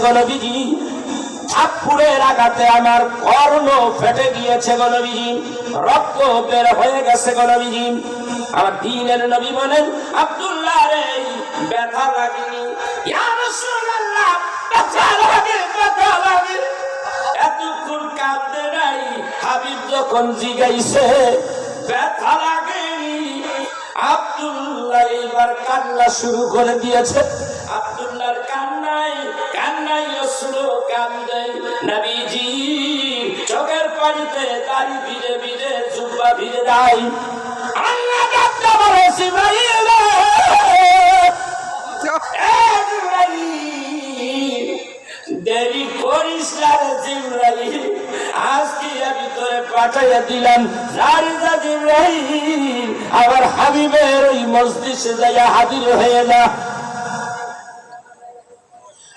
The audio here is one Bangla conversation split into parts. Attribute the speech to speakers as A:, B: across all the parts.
A: গো নবীজি, থাপ্পড়ের আঘাতে আমার কর্ণ ফেটে গিয়েছে গো নবীজি, রক্ত বের হয়ে গেছে গো নবীজি। আমার দ্বীনের নবী বলেন, আব্দুল্লাহ রে ব্যথা লাগেনি? ইয়া রাসূলুল্লাহ, ব্যথা লাগে, ব্যথা লাগে। এতক্ষণ কাঁদতে নাই, হাবিব যখন জিগাইছে ব্যথা লাগেনি, আব্দুল্লাহ এবার কান্না শুরু করে দিয়েছে। আব্দুল্লাহর কান্নায় কান্নায় অশ্রু কান্দে। নবীজি চোখের পানিতে দাড়ি ভিজে ভিজে জুব্বা ভিজে যায়। আল্লাহ ডাকতে বলে, জিবরাইল দেরি করিস না রে জিবরাইল, আজকে আমি তোরে পাঠাইয়া দিলাম। যা জিবরাইল, আবার হাবিবের ওই মজলিসে যাইয়া হাজির হয়ে যা।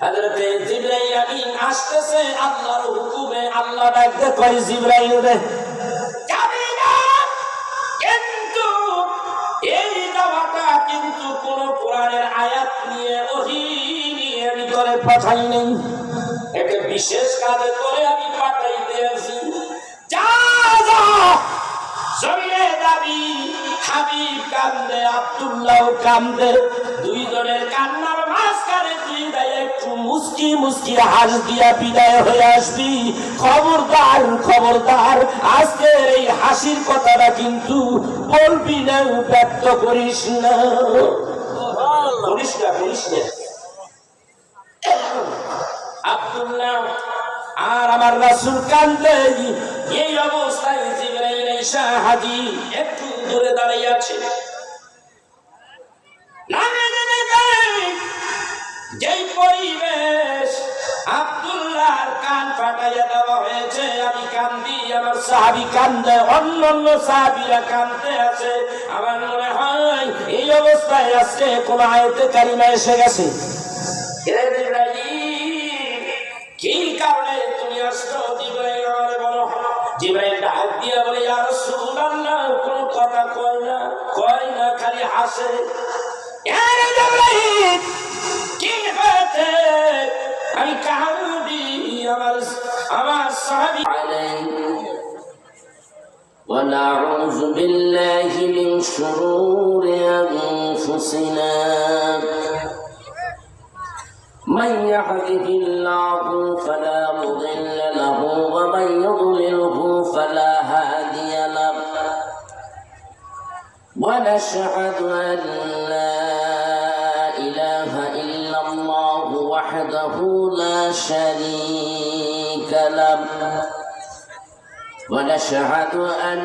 A: হযরতে জিবরাইল আমিন আসতেছে আল্লাহর হুকুমে। আল্লাহ ডাকতে কয়, জিবরাইল রে যাবি না, কিন্তু এই যাওয়াটা কিন্তু কোন কোরআনের আয়াত নিয়ে ওহী নিয়ে আমি তোরে পাঠাই নাই, একে বিশেষ কাজে করে আমি পাঠাই দিয়েছি। যা যা জমিনে যাবি। হাবিব কান্দে, আব্দুল্লাহ কান্দে, দুইজনের কান্নার মাঝখানে তুই একটু মুস্কি মুস্কি হাস দিয়া বিদায় হয়ে আসবি। খবরদার খবরদার, আজকের এই হাসির কথাটা কিন্তু বলবি না, ব্যক্ত করিস না, করিস না, করিস না। আব্দুল্লাহ আর আমার রাসূল কান্দে। এই অবস্থায় জিবরাইল এসে হাজির, একটু দূরে দাঁড়িয়ে আছে। যেই পরিবেশ, আব্দুল্লাহর কান ফাটাইয়া দেওয়া হয়েছে। আমি কান্দি, আমার সাহাবী কান্দে, অন্যান্য সাহাবীরা কান্দতে আছে। আমার মনে হয় এই অবস্থায় আজকে কোন আয়াতে কারিমা এসে গেছে। কি কারণে তুমি আসছো? জিবরাইল আমারে বলো। জিবরাইল ডাক দিয়া বলে, ইয়া রাসূলুল্লাহ, কোন কথা কয় না, খালি হাসে। ইয়া জিবরাইল, কি হয়েছে? আমি কাঁদি, আমার সাহাবী। ونعوذ بالله من شرور أنفسنا، من يهده الله فلا مضل له ومن يضلله فلا هادي له، ونشهد أن لا إله إلا الله وحده لا شريك له، ونشهد أن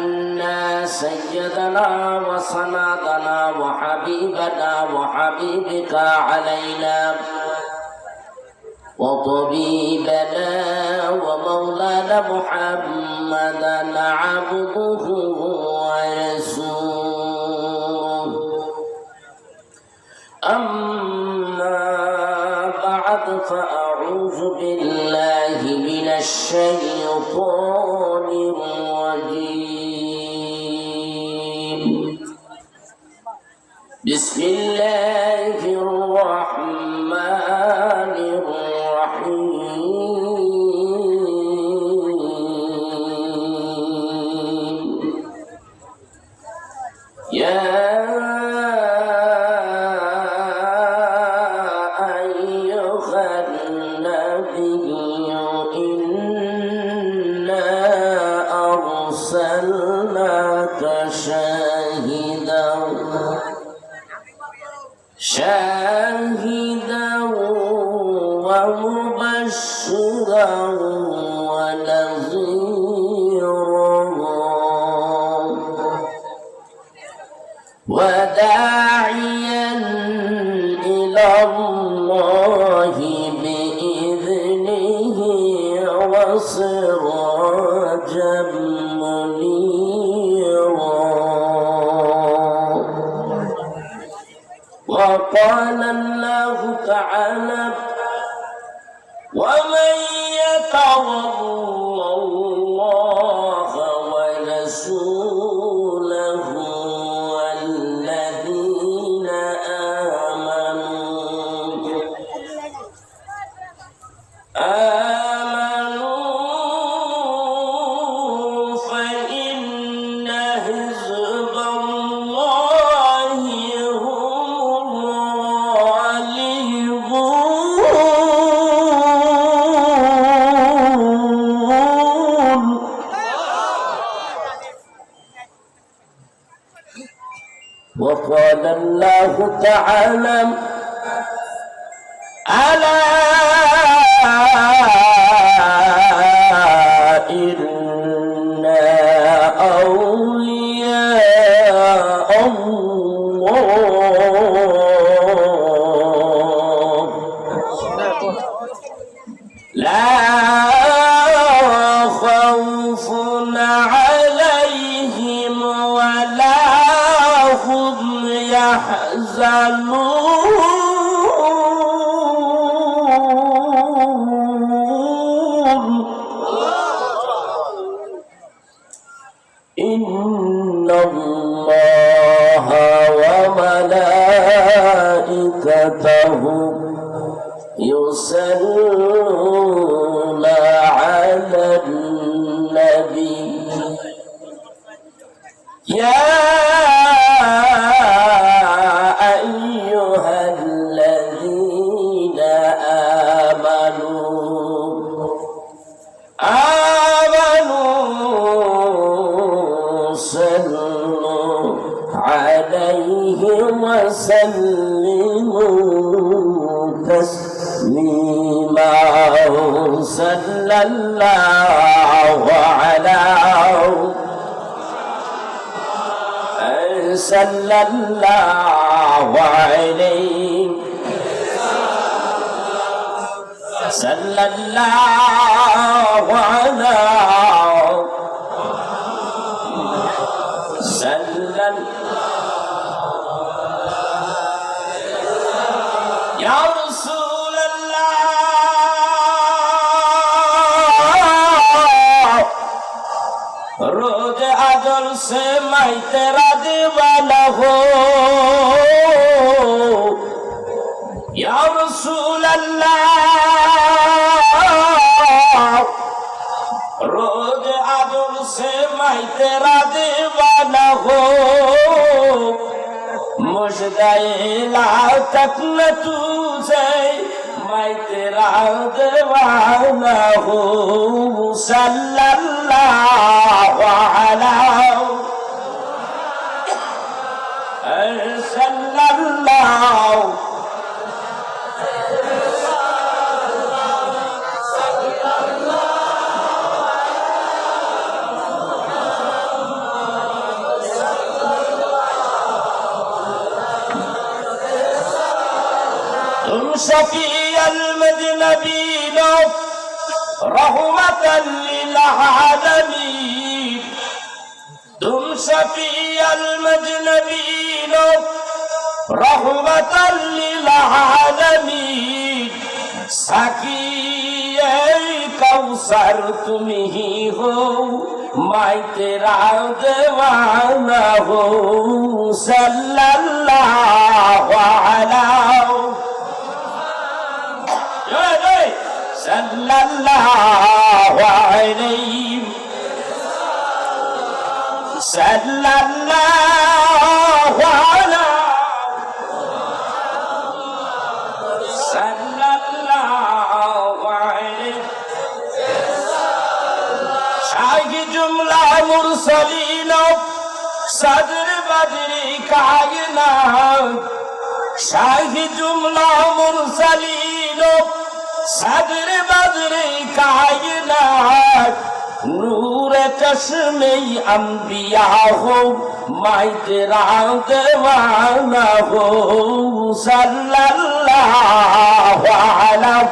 A: سيدنا وسندنا وحبيبنا وحبيبك علينا وطبيبنا ومولانا محمدا عبده ورسوله. أما بعد، فأعوذ بالله من الشيطان الرجيم. بسم الله الرحمن الرحيم. يا أيها النبي إنا أرسلناك شاهدا ومبشرا ونذيرا وداعيا إلى الله بإذنه وسراجا منيرا. وقال الله تعالى: ومن يتول الله ورسوله والذين آمنوا آمنوا فإن حزب الله هم الغالبون. وقال الله تعالى ألا إن أولياء الله لا خوف عليهم ولا هم يحزنون. إن الله وملائكته يصلون على النبي يا أيها الذين آمنوا صلوا عليه وسلموا تسليما. صلى الله على صلى الله عليه صلى الله على صلى يا رسول الله रोज अजल से मैं तेरा दीवाना हो या रसूल अल्लाह। रोज अजल से मैं तेरा दीवाना हो मुझदाइला तक न तुझे मैं तेरा दीवाना हो। सल्लल्लाहु अलैहि सल्लल्लाहु तुम शफीअल मुज़नबीन रहमतल लिल आलमीन। तुम शफीअल मुज़नबीन रहमतल लिल आलमीन। साक़िए कौसर तुम ही हो मैं तेरा दीवाना हो। सल्लल्लाहु अलैहि सल्लल्लाहु अलैहि सल्लल्लाहु अलैहि सल्लल्लाहु अलैहि। शाही जुमला मुरसलीन सदर बदरी कायनात। शाही जुमला मुरसलीन सदर बदरी कायनात। नूर चश्मे अंबिया हो मैं तेरा दीवाना हो। सल्लल्लाहु अलैहि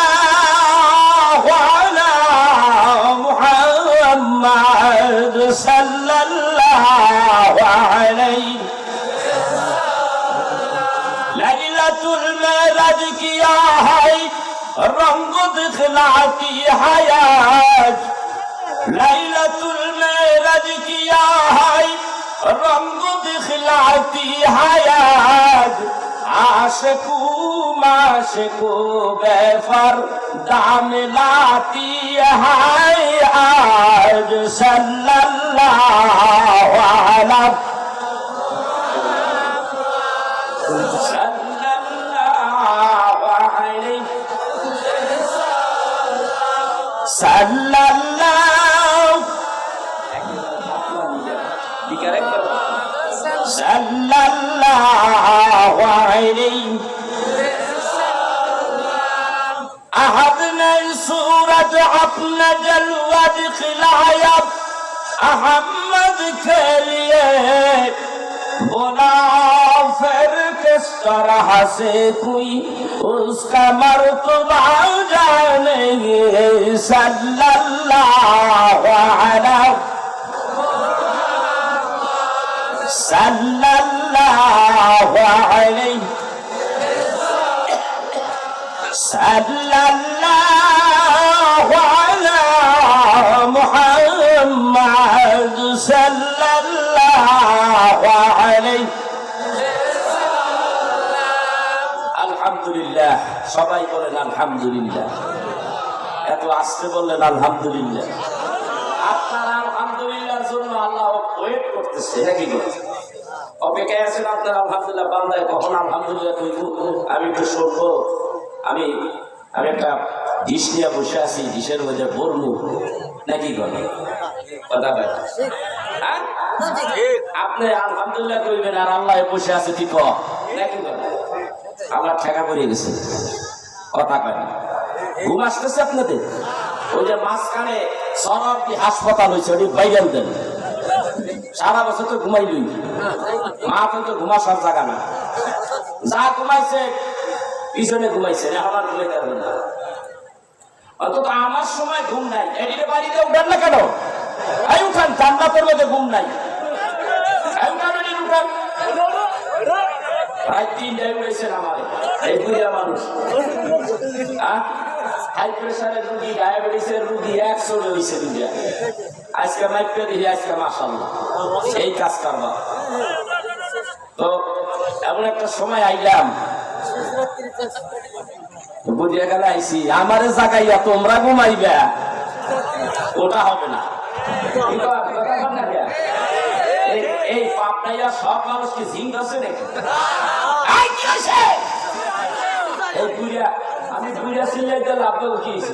A: सल्लल्लाहु अलैहि मुहम्मद सल्लल्लाहु अलैहि। लैलतुल मेराज किया है रंग दिखलाती हयात। लैलतुल मेराज किया লাতি হায়াত আশকু মাশকু বেফার দাম লাতি হায়াত সাল্লাল্লাহু আলাইহি sallallahu alayhi ahad nahi surat apna jalwa dikhilaya ahmad ke liye बोला फिर किस तरह से कोई उसका मर्तबा जानेंगे सल्लल्लाहु अलैहि सल्लल्लाहु अलैहि सल्लल्लाहु अला मुहम्मद सल्लल्लाहु अलैहि আলহামদুলিল্লাহ সবাই বলেন আলহামদুলিল্লাহ এত আস্তে বললেন আলহামদুলিল্লাহ আপনারা আলহামদুলিল্লাহর জন্য আল্লাহ ওয়েট করতেছে নাকি অপেক্ষায় আছেন আপনারা আলহামদুলিল্লাহ বান্দায় কখন আলহামদুলিল্লাহ কইব আমি একটু শুনবো আমি একটা ডিশ নিয়ে বসে আছি ডিশের মধ্যে বলবো নাকি কথা বলে হ্যাঁ আপনি আলহামদুলিল্লাহ কইবেন আর আল্লাহ বসে আছে ঠিক নাকি আল্লাহ ঠেকা পড়ে গেছে কথা কয় ঘুম আসতেছে আপনাদের ওই যে মাঝখানে সরাবি হাসপাতাল হয়েছে ওটি ভাইরাল দেন সারা বছর তো ঘুমাইলই মা তো ঘুমাসার জায়গা না যা ঘুমাইছে পিছনে ঘুমাইছে আমার ঘুমাইতে পারবে না অন্তত আমার সময় ঘুম নাই এদিকে বাড়িতে উঠেন না কেন এই উঠান জান্নাতের মধ্যে ঘুম নাই প্রায় 3টায় উঠেছেন আমার এই বুড়িয়া মানুষ হাই প্রেসারের রুগী ডায়াবেটিসের রুগী 100 হয়েছে দুনিয়া আজকে মাইপে দিই আজকে মাশাআল্লাহ এই কাজ করবা তো এমন একটা সময় আইলাম বুঝিয়া গেলে আইসি আমারে জাগাইয়া তোমরা ঘুমাইবা ওটা হবে না এই পাপনাইয়া সব মানুষ কি জিঙ্ক আছে নাকি এই বুড়িয়া আমি বুড়িয়া সিলাইতে লাভ উঠিয়েছি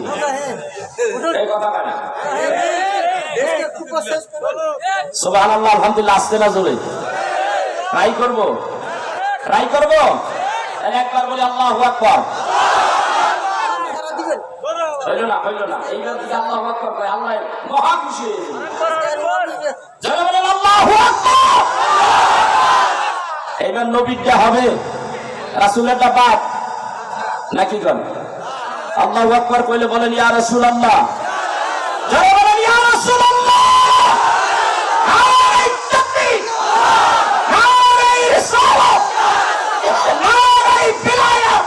A: এই কথা কেন সুবহানাল্লাহ আলহামদুলিল্লাহ আসতে না জোরে ট্রাই করবো একবার বলি আল্লাহু আকবার হইল না এইবার যদি আল্লাহু আকবার কয় আল্লাহ মহা খুশি হয়ে যাবে বলেন আল্লাহু আকবার এইবার নবীটা হবে রাসূলেরটা বাদ নাকি কোন আল্লাহু আকবার কইলে বলেন ইয়া রাসূলুল্লাহ যারা বলেন ইয়া রাসূলুল্লাহ নারায়ে তাকবীর নারায়ে রিসালাত নারায়ে বিলায়াত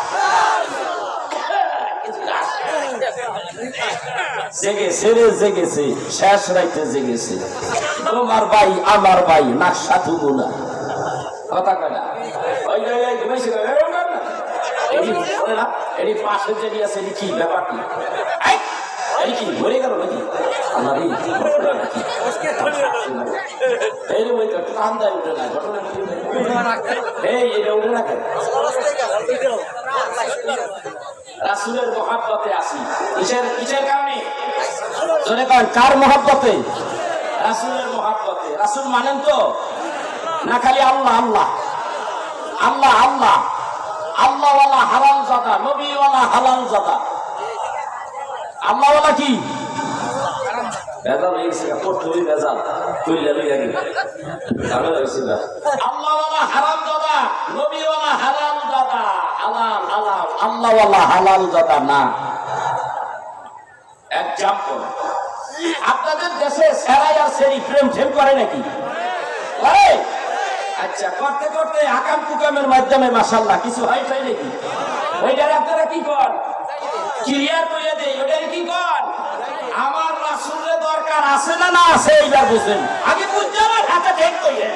A: জেগেছে শেষ রাইতে জেগেছে তোমার ভাই আমার ভাই নাকশা তুমু না কথা কয় না ওই ঘুমাইছে এটি পাশে যে আছে কি ব্যাপার কি মরে গেল নাকি রাসূলের মহব্বতে আসি কিসের কারণে কার মহব্বতে রাসূলের মহব্বতে রাসূল মানেন তো না খালি আল্লাহ আল্লাহ আল্লাহ আল্লাহ আল্লাহওয়ালা হালাল জাদা নবীওয়ালা হালাল জাদা আল্লাহওয়ালা কি আল্লাহওয়ালা হারাম জাদা নবীওয়ালা হালাল জাদা হালাল হালাল আল্লাহওয়ালা হালাল জাদা না এক্সাম্পল আপনাদের দেশে সেরাই আর সেরি প্রেম করে নাকি আচ্ছা করতে করতে আকাম কুকামের মাধ্যমে মাশাআল্লাহ কিছু হয় তাই নাকি ওইটার আপনারা কি করেন ক্লিয়ার করে দেই ওইটার কি করেন আমার রাসূলের দরকার আছে না না আছে এইবার বুঝেন আগে বুঝছেন হাতে ঠিক কইয়ে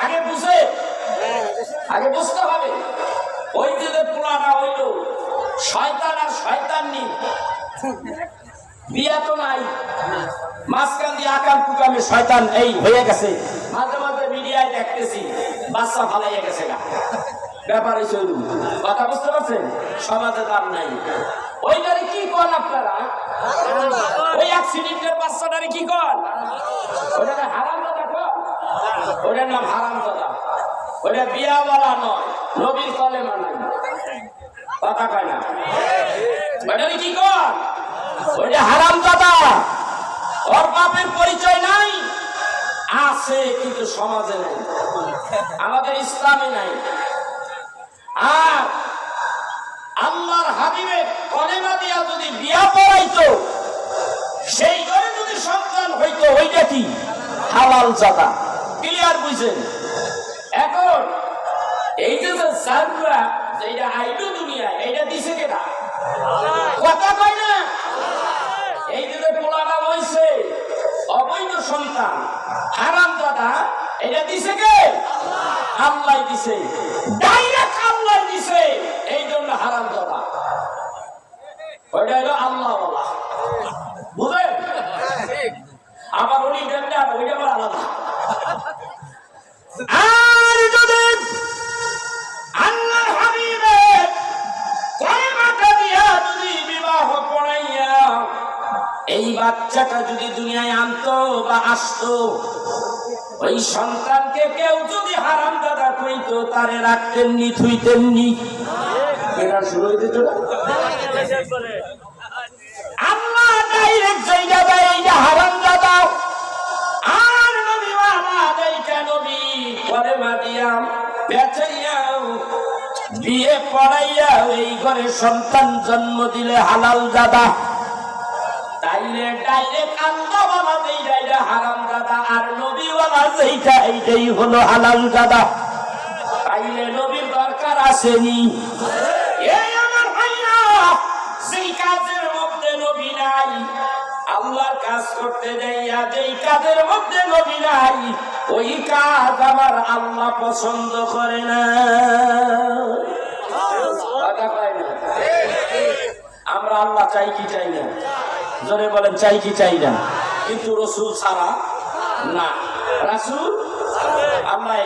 A: আগে বুঝে আগে বুঝতে হবে ওই যে পোলাটা হইল শয়তান আর শয়তাননি, বিয়া তো নাই, মাঝখান দিয়ে আকাল কুকামে শয়তান এই হয়ে গেছে। মাঝে মাঝে মিডিয়ায় দেখতেছি বাচ্চা ফালাইয়া গেছে না, ব্যাপার হয়েছে কথা বুঝতে পারছেন? সমাজে দাম নাই। ওইটারে কি কন আপনারা? ওই অ্যাক্সিডেন্টের বাচ্চাটারে কি কন? ওইটারে হারামজাদা কন? ওইটার নাম হারামজাদা। ওইটা বিয়াওয়ালা নয়, নবীর কলেমা নাই, কথা কয় না। ওইটারে কি কন? ওইটা হারামজাদা। ওর বাপের পরিচয় নাই, আছে কিন্তু সমাজে নাই, আমাদের ইসলামে নাই। আর আল্লাহর হাবিবের কলেমা দিয়া যদি বিয়া পড়াইতো, সেই ঘরে যদি সন্তান হইতো, ওইটা কি হালাল জাদা। ক্লিয়ার বুঝছেন? এখন এই যে সাররা যেটা আইলো দুনিয়ায়, এইটা দিছে কেনা? কথা কয় না? এই যে পোলাটা হইছে অবৈধ সন্তান হারাম জাদা, এটা দিছে কে? আল্লাহ দিছে, ডাইরেক্ট আল্লাহ দিছে, এই জন্য হারাম জাদা। ওইটা হলো আল্লাহ ওয়ালা, বুঝলেন? আবার উনি যেটা ওইটা আবার আলাদা। আর যদি আল্লাহর হাবিবের কলেমাটা দিয়া যদি বিবাহ পড়াইয়া এই বাচ্চাটা যদি দুনিয়ায় আনতো বা আসতো, ওই সন্তানকে কেউ যদি হারাম দাদা কইতো, তারে রাখতেননি, থুইতেননি। এটা শুরু হইতে চলে আল্লাহ ডাইরেক্ট জায়গা দেয় এইটা হারাম দাদা। আর নবী ওয়ালা এইটা নবী কলেমা দিয়া বেচাইয়া বিয়ে পড়াইয়া এই ঘরে সন্তান জন্ম দিলে হালাল দাদা। তাইলে ডাইরেক্ট আল্লাহ ওয়ালা যেইটা হারাম দাদা, আর নবী ওয়ালা যেইটা এইটাই হলো হালাল দাদা। তাইলে নবীর দরকার আসেনি? এই আমার ভাইরা, যেই কাজের মধ্যে নবী নাই, আল্লাহর কাজ করতে যাইয়া যেই কাজের মধ্যে নবী নাই, ওই কাজ আমার আল্লাহ পছন্দ করে না। আমরা আল্লাহ চাই কি চাই না? জোরে বলেন, চাই কি চাই না? কিন্তু রাসূল ছাড়া না, রাসূল আল্লাহ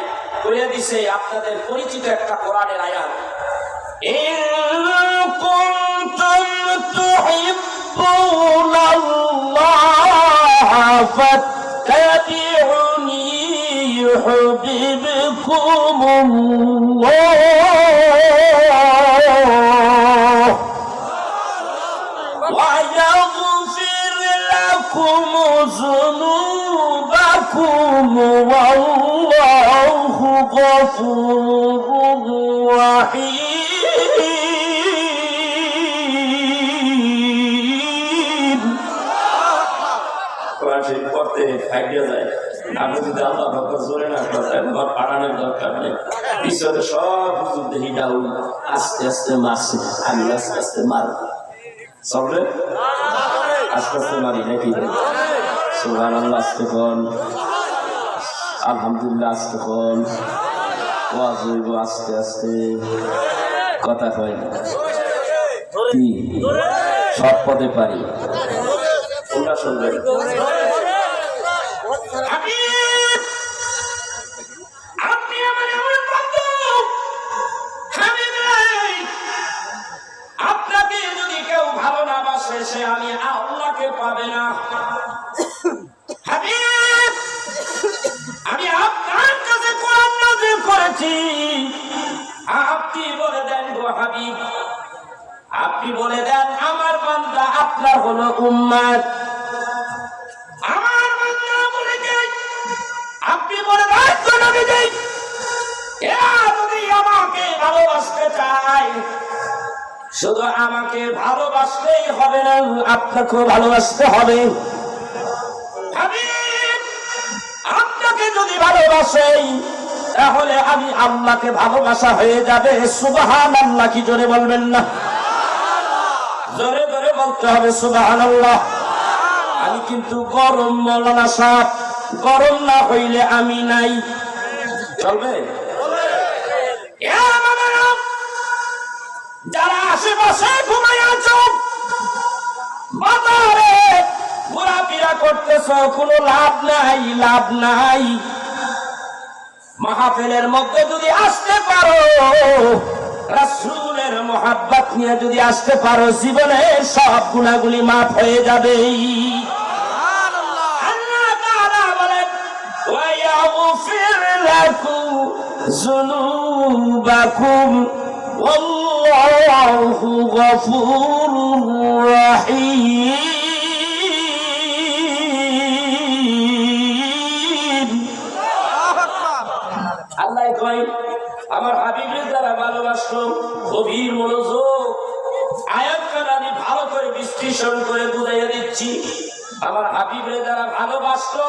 A: কইয়া দিছে আপনাদের পরিচিত একটা কোরআনের আয়াত, ইন কুনতুম তুহিব্বুনাল্লাহ ফাত্তাবিউনি ইউহিব্বুকুমুল্লাহ ওয়া ইয়াগফির লাকুম যুনুবাকুম ওয়াল্লাহু গফুরুর রাহিম। কোরআন শরীফ পড়তে ফাইডিয়া যায়। আপনি যদি আল্লাহ ভক্ত জোরে না করেন, আমার পাঠানোর দরকার নেই। পিছনে সব হুজুর দেখি ডাউন আস্তে আস্তে মারছে, আমি আস্তে আস্তে মারব। চলবে আস্তে আস্তে মারি নাকি? সুবহানাল্লাহ আস্তে কোন, আলহামদুলিল্লাহ আস্তে কোন, ওয়াজ হইব আস্তে আস্তে, কথা কয় না কি? সব পদে পারি। কোনটা শুনবেন? আপনাকে যদি কেউ ভালো না বাসে, সে আমি আল্লাহকে পাবে না। হাবিব, আমি আপনার কাছে কোরআন নাযিল করেছি, আপনি বলে দেন গো হাবিব, আপনি বলে দেন আমার বান্দা আপনার হলো উম্মত, আমার বান্দা বলে দেন, আপনি বলে দেন গো নবীজি, এরা যদি আমাকে ভালোবাসতে চায়, শুধু আমাকে ভালোবাসলেই হবে না, আপনাকেও ভালোবাসতে হবে। আপনাকে যদি ভালোবাসে, তাহলে আমি আল্লাহকে ভালোবাসা হয়ে যাবে। সুবহানাল্লাহ কি জোরে বলবেন না? জোরে জোরে বলতে হবে সুবহানাল্লাহ। আমি কিন্তু গরম মৌলানা সাহেব, গরম না হইলে আমি নাই। চলবে? আশেপাশে ঘুমায় আছো, বাজারে ঘোরাফেরা করতেছ, কোনো লাভ নাই, লাভ নাই। মাহফিলের মধ্যে যদি আসতে পারো, রাসূলের মুহাব্বত নিয়ে যদি আসতে পারো, জীবনের সব গুনাহগুলি মাফ হয়ে যাবে। আল্লাহ তাআলা বলেন ওয়া ইয়াগফির লাকুম যুনুবাকুম ওয়াল্লাহু গফুরুর রহিম। আল্লাহ কয় আমার হাবিবের দ্বারা ভালোবাসলো, গভীর মনোযোগ, আয়াতটা আমি ভালো করে বিশ্লেষণ করে বুঝাইয়া দিচ্ছি। আমার হাবিবের দ্বারা ভালোবাসলো,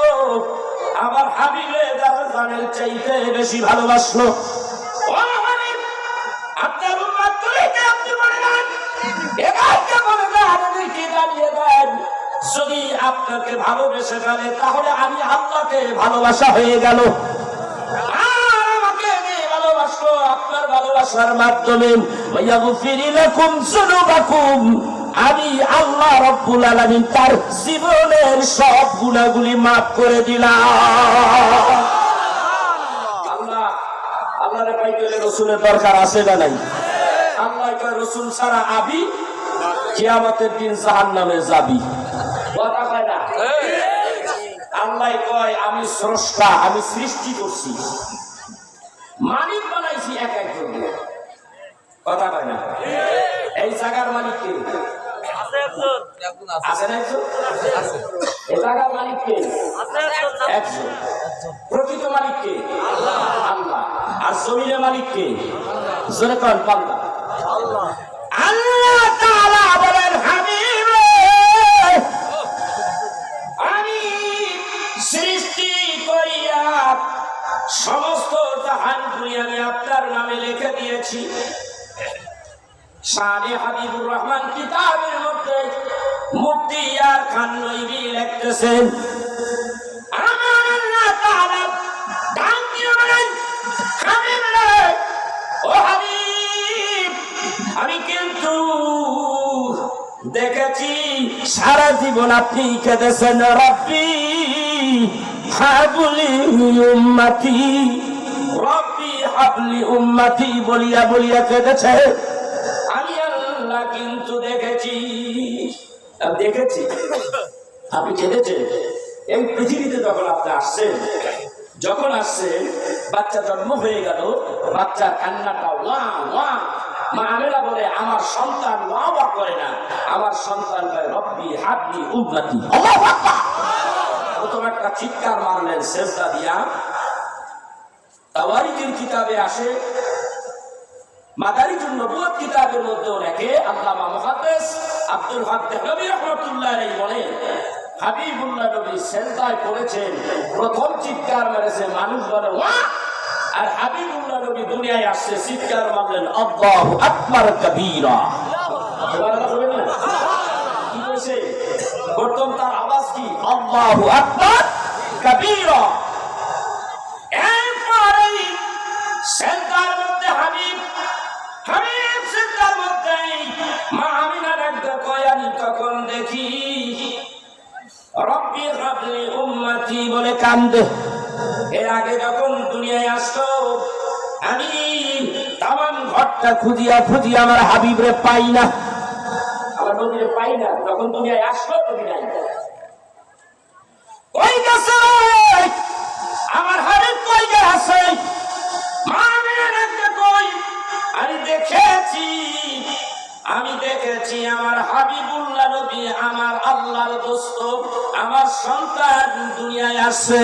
A: আমার হাবিবের দ্বারা জানের চাইতে বেশি ভালোবাসলো। ও হাবিব, আপনার উম্মত গুলিকে আপনি বলে দেন, এদেরকে বলে দেন, এদেরকে জানিয়ে দেন, যদি আপনাকে ভালোবেসে ফেলে তাহলে আমি আল্লাহকে ভালোবাসা হয়ে গেল। আপনার ভালোবাসার মাধ্যমে আমি আল্লাহ রাব্বুল আলামিন তার জীবনের সব গুনাহগুলি মাফ করে দিলাম। আল্লাহ আল্লাহরে পাইতে রাসূলের দরকার আছে না নাই? আল্লাহ কয় রাসূল ছাড়া আবি কিয়ামতের দিন জাহান্নামে যাবি। কথা কয় না? আল্লাহ কয় আমি স্রষ্টা, আমি সৃষ্টি করছি, মালিক বানাইছি এক একজন। কথা কয় না? এই জায়গার মালিক কে? আছে না একজন? এই জায়গার মালিক কে? একজন। প্রকৃত মালিক কে? আল্লাহ। আর জমিনের মালিক কে? জোরে কন বান্দা। আল্লাহ তাআলা বলেন হাবিব আমি সৃষ্টি করিয়া সমস্ত জাহানগুলি আমি আপনার নামে লিখে দিয়েছি। শানে হাবিবুর রহমান কিতাবের মধ্যে মুফতি ইয়ার খান নইবি লিখতেছেন, আমার আল্লাহ তাআলা ডাক দিয়ে বলেন হাবিব রে, ও হাবিব আমি কিন্তু দেখেছি সারা জীবন আপনি কেঁদেছেন, রব্বি হাবলি উম্মতি, রব্বি হাবলি উম্মতি বলিয়া বলিয়া কেঁদেছে। আমি আল্লাহ কিন্তু দেখেছি, দেখেছি আপনি কেঁদেছেন। এই পৃথিবীতে যখন আপনি আসছেন, যখন আসছেন বাচ্চা জন্ম হয়ে গেল, বাচ্চার কান্নাটা ওয়া ওয়া, মা আমেনা বলে আমার সন্তান ওয়া ওয়া করে না, আমার সন্তান কয় রব্বি হাবলি উম্মতি। আল্লাহু আকবার। প্রথম একটা চিৎকার মারলেন সেজদা দিয়া। তাওয়ারিখের কিতাবে আসে, মাদারিজুন নবুওয়াত কিতাবের মধ্যে লেখে আল্লামা মুহাদ্দিস আব্দুল হক দেহলভী রাহমাতুল্লাহ আলাইহি বলেন হাবিবুল্লাহ নবী সেজদায় পড়েছেন, প্রথম চিৎকার মেরেছে মানুষ বলে ওয়া, আর হাবিবুল্লাহ নবী দুনিয়ায় আসছে চিৎকার মারলেন আল্লাহু আকবার কবীরা। সুবহানাল্লাহ। কি বলছে? প্রথম তার আওয়াজ কি? আল্লাহু আকবার কবীরা। এরপরেই সেজদার মধ্যে হাবিব সেজদার মধ্যে মা আমিনা ডাকতে কয় আমি তখন দেখি রব্বি হাবলি উম্মতি বলে কান্দে। এর আগে যখন দুনিয়ায় আসতো আমি তামাম ঘরটা খুঁজিয়া খুঁজিয়া আমার হাবিবরে পাই না, আমার নবীরে পাই না। যখন দুনিয়ায় আসলো নবী নাই, কই গেছে আমার হাবিব, কই গেছে? মা আমিনা ডাকতে কই আমি দেখেছি, আমি দেখেছি আমার হাবিবুল্লাহ নবী আমার আল্লাহর দোস্ত, আমার সন্তান দুনিয়ায় আসছে।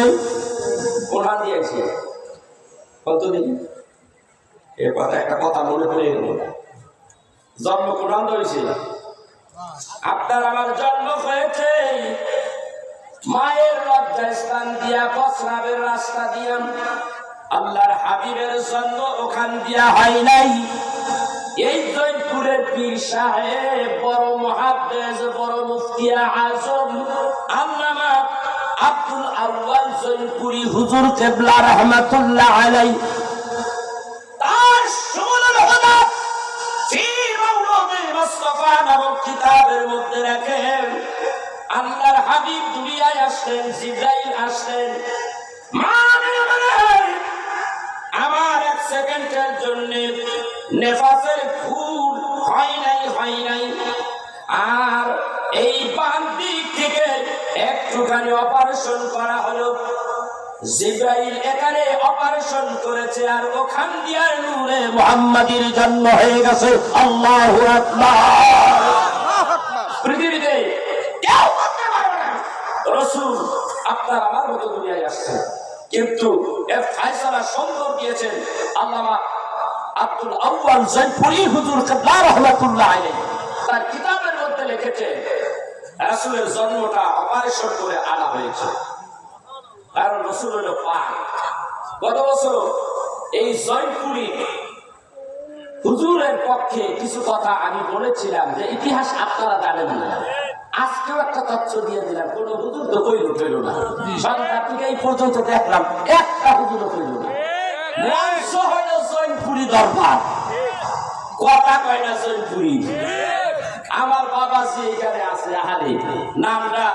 A: কোরআন দিয়েছে কতদিন? এর কথা একটা কথা মনে পড়ে গেল, জন্ম কোরআন হয়েছে। আপনার আমার জন্ম হয়েছে মায়ের লজ্জা স্থান দিয়া, প্রস্রাবের রাস্তা দিয়া। আল্লাহর হাবিবের জন্ম ওখান দিয়া হয় নাই। এই জয়পুরের পীর সাহেব, বড় মুহাদ্দিস, বড় মুফতি আজম আল্লামা আব্দুল আউয়াল জয়পুরি হুজুর কিবলা রাহমাতুল্লাহ আলাইহি, তার সুমনের হদা ফি মাওলানা হাবিব দুনিয়ায় আসলেন, জিবরাইল আসলেন। আমার এক সেকেন্ডের জন্য নেফাসের খুন হয় নাই। আর এই বাম দিক থেকে একটুখানি অপারেশন করা হলো। জিবরাইল এখানে অপারেশন করেছে, আর ওখান দিয়ে নূরে মুহাম্মাদির জন্ম হয়ে গেছে। আল্লাহু আকবার। পৃথিবীতে কেউ করতে পারবে না রাসূল আপনার আমার মতো দুনিয়ায় আসছে, কিন্তু এর ফয়সালা সুন্দর দিয়েছেন আল্লামা আব্দুল আউয়াল জয়পুরি হুজুর কিবলা রাহমাতুল্লাহ আলাইহি। তার কিতাবের মধ্যে লিখেছে রাসূলের জন্মটা অপারেশন করে আনা হয়েছে, কারণ রাসূল হলো পাক। গত বছর এই জয়পুরি হুজুরের পক্ষে কিছু কথা আমি বলেছিলাম যে ইতিহাস আপনারা জানেন না। আজকেও একটা তথ্য দিয়ে দিলাম, কোন হুজুর তো কইল না। সন্ধ্যা থেকে এই পর্যন্ত দেখলাম একটা হুজুরও কইল না। মঞ্চ হইল জয়পুরি দরবার, কথা কয় না জয়পুরি। আমার বাবা যে এখানে আছে আহারে, নামটা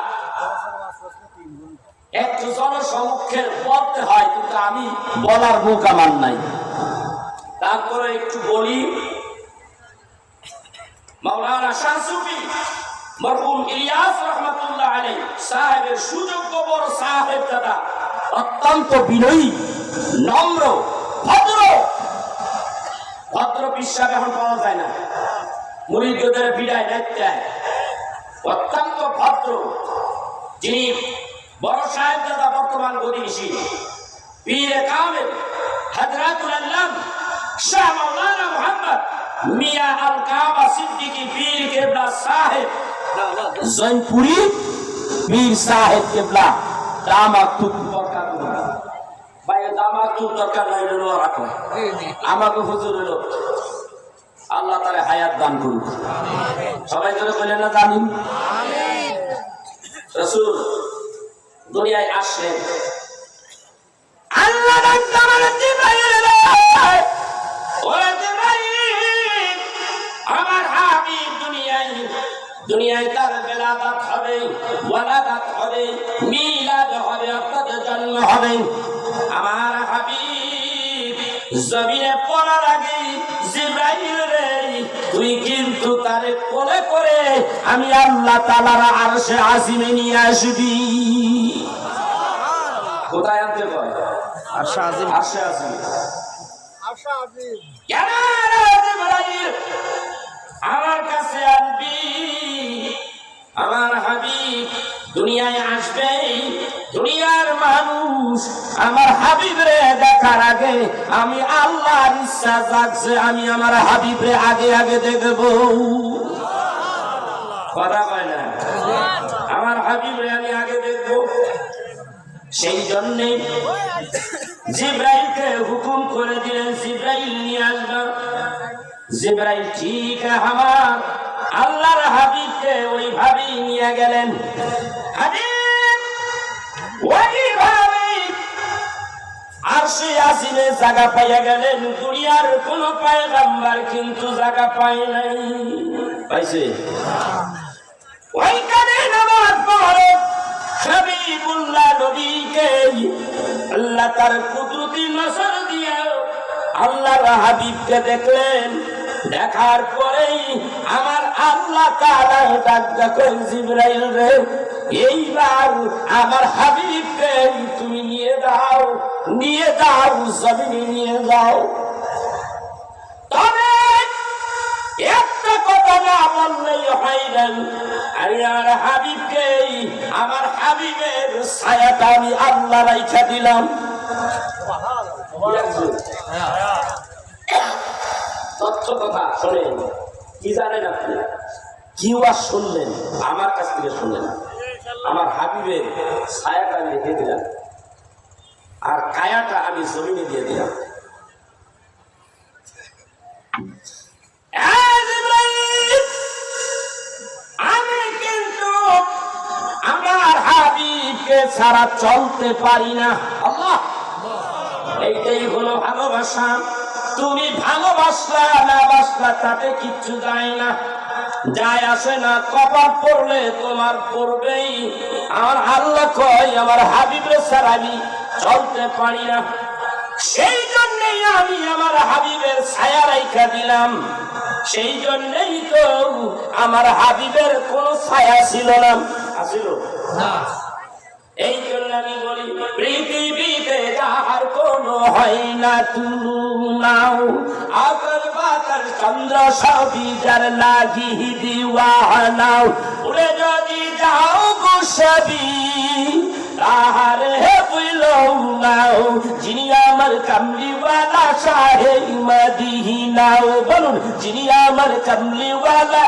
A: একটু জনসমক্ষে বলতে হয়, কিন্তু আমি বলার মুখ আমার নাই। তারপরে একটু বলি, মাওলানা শাহ সুফি মরহুম ইলিয়াস রাহমাতুল্লাহ আলাইহি সাহেবের সুযোগ্য বড় সাহেব দাদা, অত্যন্ত বিনয়ী, নম্র, ভদ্র বিশ্বাস এখন পাওয়া যায় না। মুরিদদের বিদায় দেয়, অত্যন্ত ভদ্র। যিনি বড় সাহেব দাদা বর্তমান গদিশী পীরে কামেল হযরতুল আল্লাম শাহ মাওলানা মুহাম্মদ মিয়া আল কাবা সিদ্দিকী পীর কেবলা সাহেব জয়পুরি পীর সাহেব কেবলা দামাতুল দরকার ভাই, দামাতুল দরকার নাই হলো রাখো। আমাকে হুজুর হলো আল্লাহ তাআলা হায়াত দান করুক। সবাই জোরে বলেন না জানেন। আমিন। রাসূল দুনিয়ায় আসলেন, আল্লাহ আমার হাবিব দুনিয়ায় তার বেলাদাত হবে, ওয়ালাদাত হবে, মিলাদ হবে, অর্থাৎ জন্ম হবে। আমার হাবিব জমিনে পড়ার আগে জিবরাইল রে তুই কিন্তু তারে কোলে করে আমি আল্লাহ তাআলার আরশে আজিমে নিয়ে আসবি। কোথায় আনতে কয়? আরশে আজিম। আরশে আজিম। আরশে আজিম কেন জিবরাইল আমার কাছে আনবি? আমার হাবিব দুনিয়ায় আসবে, দুনিয়ার মানুষ আমার হাবিবরে দেখার আগে আমি আল্লাহর ইচ্ছা জাগছে, আমি আমার হাবিবরে আগে আগে দেখব। কথা কয় না? আমার হাবিবরে আমি আগে দেখব। সেই জন্যে জিবরাইলকে হুকুম করে দিলেন জিবরাইল নিয়ে আসবে। জিবরাইল ঠিক আমার আল্লাহর হাবিবকে ওইভাবেই নিয়ে গেলেন। হাবিব ওইভাবে আরশে আজিমে জায়গা পাইয়া গেলেন। দুনিয়ার কোন পয়গম্বর কিন্তু জায়গা পায় নাই। পাইছে? ওইখানে নামাজ পড়ে হাবিবুল্লাহ নবীকে আল্লাহ তার কুদরতি নজর দিয়ে আল্লাহর হাবিবকে দেখলেন। দেখার পরেই আমার আল্লাহ তাআলা ডাক কই জিবরাইল রে, এইবার আমার হাবিবকে তুমি নিয়ে যাও জমিনে নিয়ে যাও। তবে একটা কথা না বললেই হয় না, আমার হাবিবকে আমার হাবিবের ছায়াটা আমি আল্লাহ রাইখা দিলাম। তথ্য কথা শোনেন, কি জানেন আপনি? কি ওয়াজ শুনলেন? আমার কাছ থেকে শুনলেন। আমার হাবিবের ছায়াটা আমি রেখে দিলাম, আর কায়াটা আমি জমিনে দিয়ে দিলাম। আমি কিন্তু আমার হাবিবকে ছাড়া চলতে পারি না। আল্লাহ, এইটাই হলো ভালোবাসা। তুমি ভালোবাসলা না বাসলা তাতে কিচ্ছু যায় না। যায় আসে না, কপাল পড়লে তোমার পড়বেই। আমার আল্লাহ কয় আমার হাবিবের ছাড়া আমি চলতে পারি না, সেই জন্যই আমি আমার হাবিবের ছায়া রাইখা দিলাম। সেই জন্যই তো আমার হাবিবের কোন ছায়া ছিল না, আছিল না। এই জন্য আমি বলি পৃথিবীতে যাহার কোন হয় না তুলনাও, আকাশ বাতাস চন্দ্র সবই যার লাগি দিওয়ানাও। উড়ে যদি যাও গোসাবি তাহারে বুঝলও নাও, যিনি আমার কামলিওয়ালা শাহে মদিনাও। বলুন, যিনি আমার কামলিওয়ালা।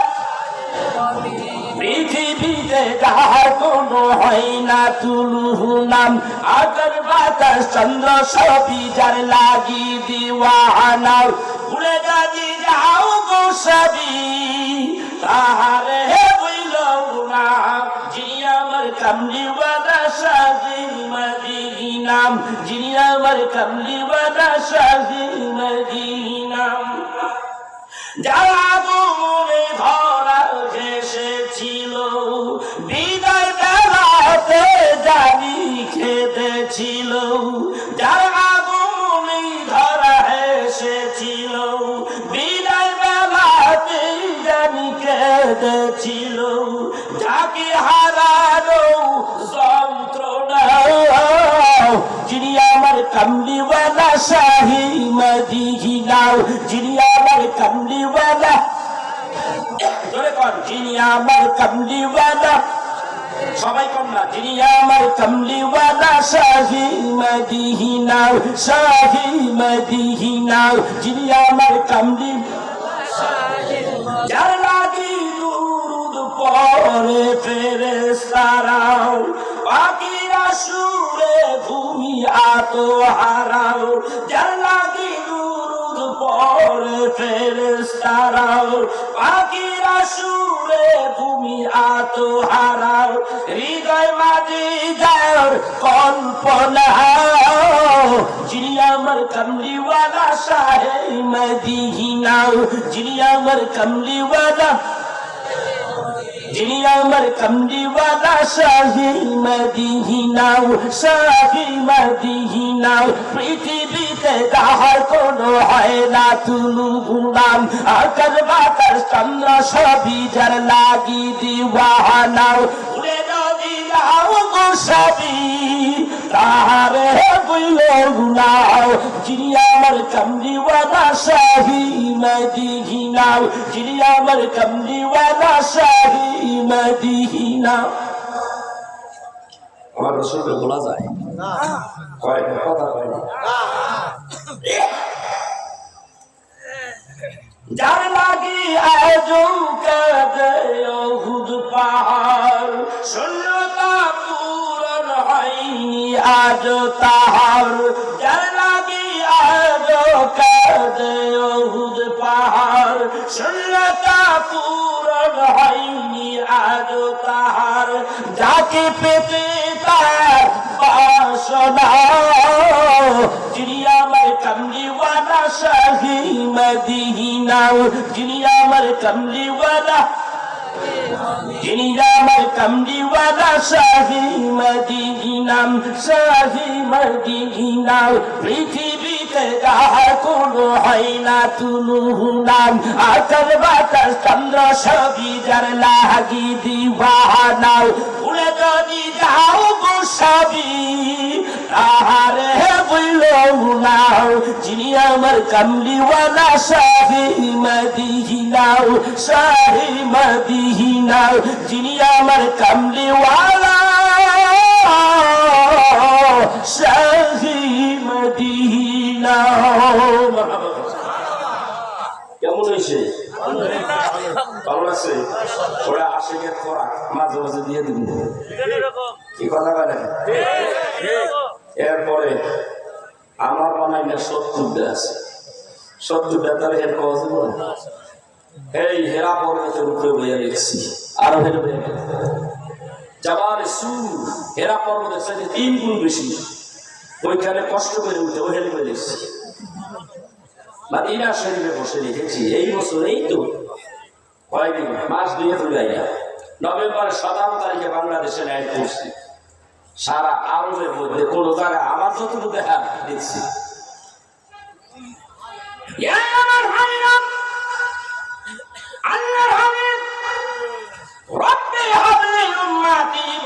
A: পৃথিবীতে যাহার কোন হয় না তুলনাম, আকাশ বাতাস চন্দ্র সবই যার লাগি দিওয়ানাও। উড়ে যদি যাও গোসাবি তাহারে বুঝলও না, যিনি আমার কামলিওয়ালা শাহে মদিনাম, যিনি আমার কামলিওয়ালা শাহে মদিনাম। যারা মনে ধরা এসেছিল বিদায় বেলাতে জানি খেতেছিল, যারা মনে ধরা এসেছিল বিদায় বেলাতে জানি খেতেছিল, যাকে হারানো যন্ত্রণা, যিনি আমার কামলিওয়ালা শাহে মদিনাও, যিনি আমার কামলিওয়ালা। জোরে কর, যিনি আমার কামলিওয়ালা। সবাই কর না, যিনি আমার কামলিওয়ালা শাহে মদিনাও, শাহে মদিনাও, যিনি আমার কামলি। যার লাগি দুরুদ পড়ে ফেরেশতারাও, পাখিরা সুরে ভূমি আতো হারাও। যার লাগি দুরুদ পড়ে ফেরেশতারাও, পাখিরা সুরে ভূমি আতো হারাও। হৃদয় মাঝে যার কল্পনা, যিনি আমার কামলিওয়ালা শাহে মদিনাও, যিনি আমার কামলিওয়ালা, যিনি আমার কামলিওয়ালা শাহে মদিনাও, শাহে মদিনাও। পৃথিবীতে যাহার কোন হয় না তুলনাম, আকাশ বাতাস চন্দ্র সবই যার লাগি দিওয়ানাও। উড়ে যদি যাও গোসাবি তাহারে বুঝলও নাও, যিনি আমার কামলিওয়ালা শাহে মদিনাও, যিনি আমার কামলিওয়ালা শাহে মদিনা। আমার রসুলকে বলা যায় না, কয় না, কথা কয় না। যার লাগি আজও কাঁদে উহুদ পাহাড়, শূন্যতা পূরণ হয়নি আজ তাহার। যার লাগি আজও কাঁদে উহুদ পাহাড়, শূন্যতা পূরণ হয়নি আজ তাহার। যাকে পেতে তার বাসনা, যিনি আমার কামলিওয়ালা শাহে মদিনাও, যিনি আমার কামলিওয়ালা, যিনি আমার কামলিওয়ালা শাহে মদিনাম, শাহে মদিনাও। পৃথিবীতে যাহার কোন হয় না তুলনাম, আকাশ বাতাস চন্দ্র সবই যার লাগি দিওয়ানাও। উড়ে যদি যাও গোসাবি তাহারে বুঝলও নাও, যিনি আমার কামলিওয়ালা শাহে মদিনাও, শাহে মদিনাও, যিনি আমার কামলিওয়ালা শাহে মদিনাও। কেমন হয়েছে? ভালো আছে? ওরা আশেকের খোরাক মাঝে মাঝে দিয়ে দিন, কি কথা বলে। এরপরে আমার বানাই না 70টা আছে, 70টা তাহলে এর কজ বলে এই হেরা পর্বতের উপরে বইয়া রেখেছি, আরো হেরে বইয়া যাবার সুর হেরা পর্বতের সাথে 3 গুণ বেশি, ওইখানে কষ্ট করে উঠে ও হেরে বয়ে রেখেছি। মাদিনা শরীফে বসে রেখেছি এই বছর, এই তো কয়েকদিন মাস দিয়ে চলে যায় নভেম্বরের 17 তারিখে বাংলাদেশে ল্যান্ড করছি। সারা আরবের মধ্যে কোন জায়গায় আমার যতটুকু দেখা দেখছি।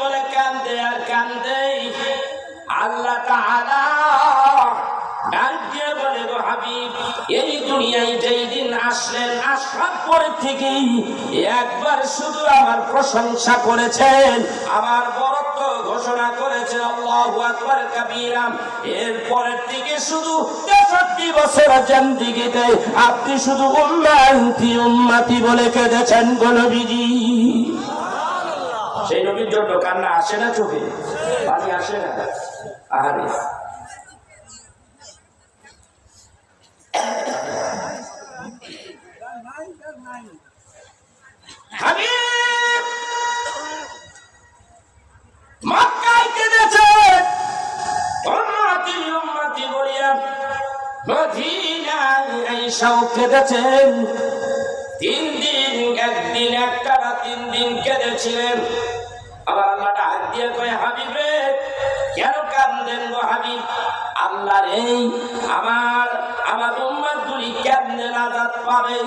A: বলে কান্দে আর কান্দে। আল্লাহ তাআলা ডাক দিয়ে বলে গো হাবিব, এই দুনিয়ায় যেই দিন আসলেন আসার পরে থেকেই একবার শুধু আমার প্রশংসা করেছেন, আমার বরত্ব ঘোষণা করেছেন আল্লাহু আকবার কাবীরা। এরপরের থেকে শুধু 63 বছর জিন্দেগিতে আপনি শুধু উম্মতি উম্মতি বলে কেঁদেছেন গো নবীজি। সেই নবীর জন্য কান্না আসে না চোখে, পানি আসে না? আরে হাবিব মক্কায় কেঁদেছে উম্মতি উম্মতি বলিয়া, মদিনায় আইসাও কেঁদেছেন। 3 দিন, একদিন একটানা 3 দিন কেঁদেছিলেন। আবার আল্লাহ ডাক দিয়ে কয় হাবিব রে কেন কান্দেন গো হাবিব? আল্লাহর এই আমার উম্মত গুলি কেমনে নাজাত পাবে?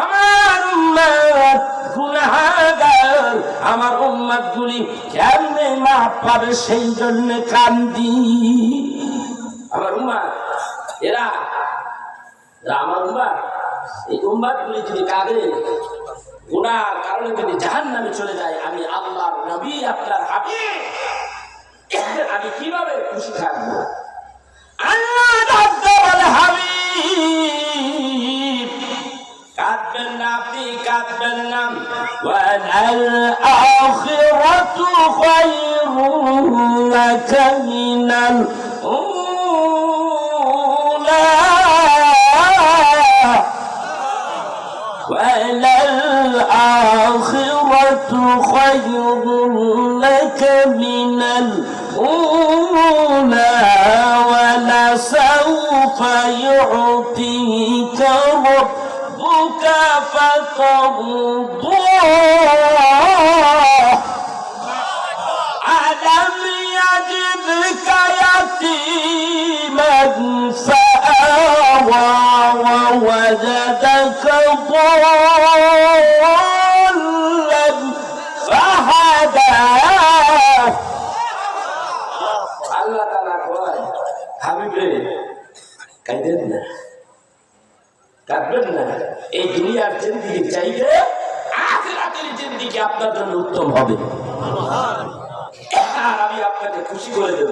A: আমার উম্মত গুনাহগার, আমার উম্মত গুলি কেমনে মাফ পাবে? সেই জন্য কান্দি। আমার উম্মত এরা আমার উম্মত, এই উম্মত গুলি যদি কাঁদে, গুনার কারণে যদি জাহান্নামে চলে যায়, আমি আল্লাহর নবী আপনার হাবিব আমি কিভাবে খুশি থাকবো? আল্লাহ বলে হাবিব কাঁদবেন না, আপনি কাঁদবেন না। ওয়ালাল আখিরাতু খায়রুন লাকা মিনাল উলা, ওয়ালাল আখিরাতু খায়রুন লাকা মিনাল উলা, ولسوف يعطيك ربك فترضى ألم يجدك يتيما فآوى ووجدك ضالا فهدى। আল্লাহ তাআলা কয় হাবিব রে কাঁদেন না, কাঁদবেন না। এই দুনিয়ার জিন্দেগি চাইতে আখিরাতের জিন্দেগি আপনার জন্য উত্তম হবে। আর আমি আপনাকে খুশি করে দেব,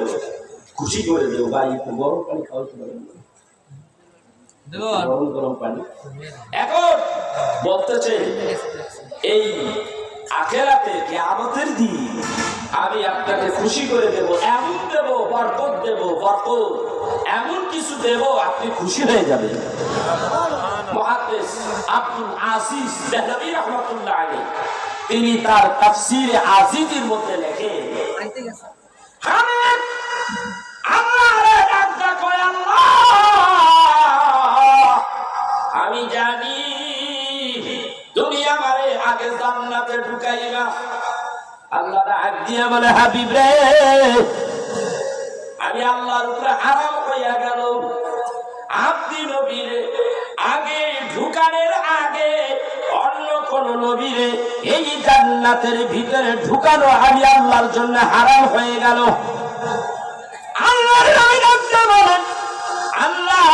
A: খুশি করে দেব। ভাই একটু গরম পানি খাওয়াতে পারেন? গরম গরম পানি। এখন বলতেছে এই আখিরাতে কিয়ামতের দিন আমি আপনাকে খুশি করে দেব, এমন দেব, বরকত দেব, বরকত এমন কিছু দেব আপনি খুশি হয়ে যাবেন। মুহাদ্দিস আব্দুল আজিজ দেহলভী রাহমাতুল্লাহ আলাইহি তিনি তার তাফসীরে আজিজের মধ্যে লেখেন, আল্লাহর ডাকটা কয় আল্লাহ আমি জানি তুমি আমারে আগে জান্নাতে ঢুকাইবা। আল্লাহ ডাক দিয়া বলে হাবিব রে আমি আল্লাহর উপরে হারাম হইয়া গেল, আপনি নবীরে আগে ঢুকানোর আগে অন্য কোন নবীরে এই জান্নাতের ভিতরে ঢুকানো আমি আল্লাহর জন্য হারাম হয়ে গেল। আল্লাহর নবী ডাকতে বলেন আল্লাহ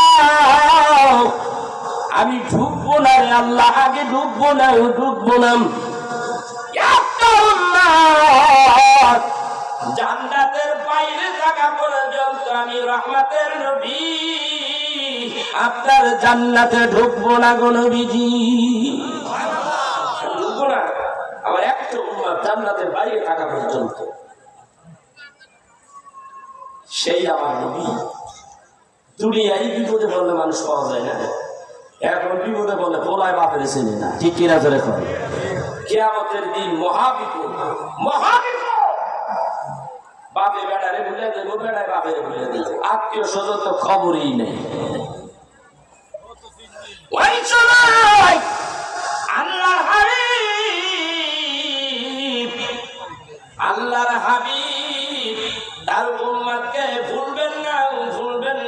A: আমি ঢুকবো না রে আল্লাহ, আগে ঢুকবো না, ঢুকবো না। জান্নাতের বাইরে থাকা পর্যন্ত আমি রহমতের নবী আপনার জান্নাতে ঢুকবো না গো নবীজি, ঢুকবো না। আমার একটা উম্মত জান্নাতের বাইরে থাকা পর্যন্ত সেই আমার নবী। দুনিয়ায় বিপদে বললে মানুষ পাওয়া যায় না, এখন বিপদে বলে পোলায় বাপের চেনে না, ঠিক কিনা ধরে করে। কিয়ামতের দিন মহাবিপদ, মহাবিপদ। বাপে বেড়ারে ভুলে দেবো, বেড়ায় বাপের ভুলে দেবো, আত্মীয় স্বজন তো খবরই নেই। ওই সময় আল্লাহর হাবিব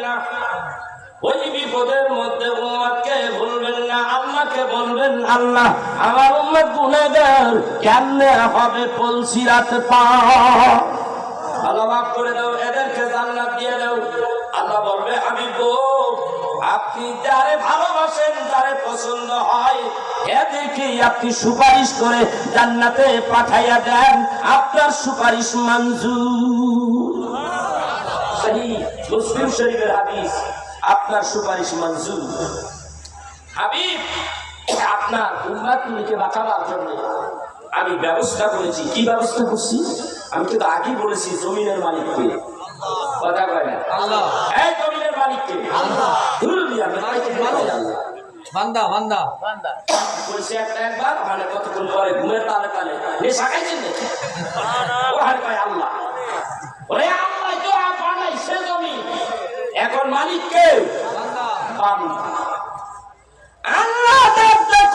A: না। ওই বিপদের মধ্যে উম্মতকে বলবেন না, আল্লাহকে বলবেন, আল্লাহ আমার উম্মত গুনাহগার, কেমনে হবে পলসিরাত পার, আল্লাহ মাফ করে দাও, এদেরকে জান্নাত দিয়ে দাও। আল্লাহ বলবে হাবিব গো, আপনি যারে ভালোবাসেন, যারে পছন্দ হয়, এদেরকে আপনি সুপারিশ করে জান্নাতে পাঠাইয়া দেন, আপনার সুপারিশ মঞ্জুর। সহিহ মুসলিম শরীফের হাদিস, আপনার সুপারিশ মঞ্জুর। হাবিব, আপনার উম্মতকে বাঁচাবার জন্য আমি ব্যবস্থা করেছি। কি ব্যবস্থা করছি? আমি কিন্তু আগেই বলেছি, জমিনের মালিককে। কথা কয় না আল্লাহ, এই জমিনের মালিককে আল্লাহ।
B: বান্দা বান্দা
A: বান্দা বলছে একবার, মানে কতক্ষণ পরে ঘুমের তালে তালে নেশা খাইছেন নাকি? ওখানে কয় আল্লাহ, ওরে আল্লাহ তো বানাইছে জমি, এখন মালিক কে? বান্দা। আল্লাহ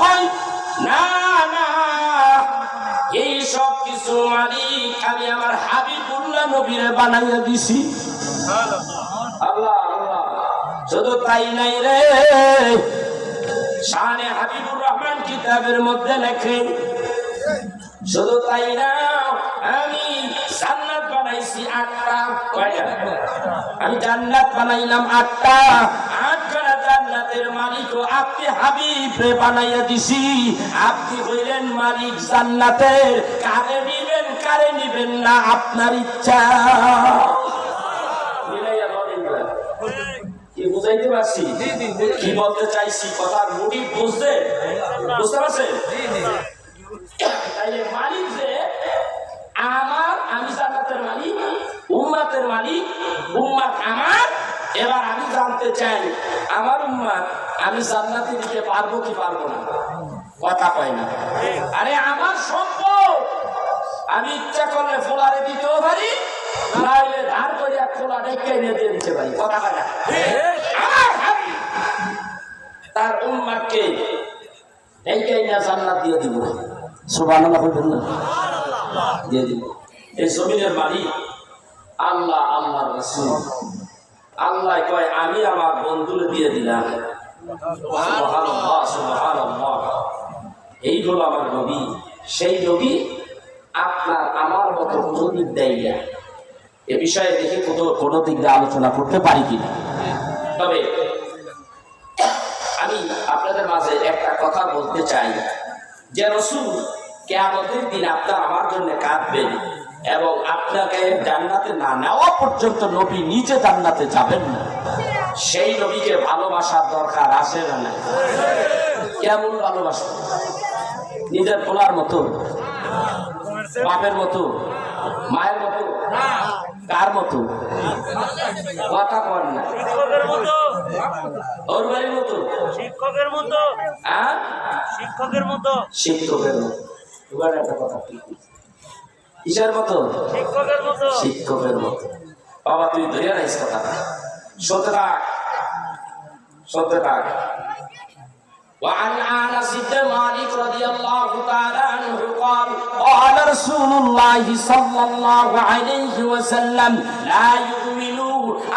A: কয় না না, এই সব কিছু মালিক আমি আমার হাবিবুল্লাহ নবীরে বানাইয়া দিছি। আল্লাহ আল্লাহ, শুধু তাই নাই রে, শানে হাবিবুর রহমান কিতাবের মধ্যে লেখে, শুধু তাই না, আমি জান্নাত বানাইছি 8টা। কয়টা? আমি জান্নাত বানাইলাম 8টা। 8খানা জান্নাতের মালিকও আপনি হাবিবে বানাইয়া দিছি। আপনি হইলেন মালিক জান্নাতের, কারে নিবেন কারে নিবেন না আপনার ইচ্ছা। কি বুঝাইতে পারছি? কি বলতে চাইছি? কথার মোটিভ বুঝতে পারছেন? তাইলে মালিক যে আমার, আমি জান্নাতের মালিক, উম্মতের মালিক, উম্মত আমার। এবার আমি জানতে চাই, আমার উম্মত আমি জান্নাতে দিতে পারবো কি পারবো না? কথা কয় না। আরে আমার সম্পদ আমি ইচ্ছা করলে ফোলারে দিতেও পারি, নাইলে ধার করে এক ফোলা ডেকে এনে দিয়ে দিতে পারি। কথা কয় না? তার উম্মতকে ডেকে এনে জান্নাত দিয়ে দিব। সুবহানাল্লাহ দিয়ে দিব। এই জমিনের মালিক আল্লাহ, আল্লাহর রাসূল। আল্লাহ কয় আমি আমার বন্ধুরে দিয়ে দিলাম। সুবহানাল্লাহ সুবহানাল্লাহ। এই হলো আমার নবী। সেই নবী আপনার আমার মতো কোনদিন দেয় না। এ বিষয়ে দেখি কোনো দিক দিয়ে আলোচনা করতে পারি কিনা। তবে আমি আপনাদের মাঝে একটা কথা বলতে চাই, যে রাসূল কিয়ামতের দিন আপনার আমার জন্য কাঁদবেন এবং আপনাকে জান্নাতে না নেওয়া পর্যন্ত নবী নিজে জান্নাতে যাবেন না। সেই নবীকে ভালোবাসার দরকার আছে না নাই? কেমন ভালোবাসা? নিজের পোলার মতো, বাপের মতো, মায়ের মতো, কার মতো? কথা কর না। ওর বাড়ির মতো, শিক্ষকের মতো, শিক্ষকের মতো, শিক্ষকের মতো। এবার একটা কথা, কিসের মতো? শিক্ষকের মতো, শিক্ষকের মতো। বাবা তুই ধরে রাখিস কথা, সত্যি থাক, সত্যি থাক। وعن انس بن مالك رضي الله تعالى عنه قال قال رسول الله صلى الله عليه وسلم لا يؤمن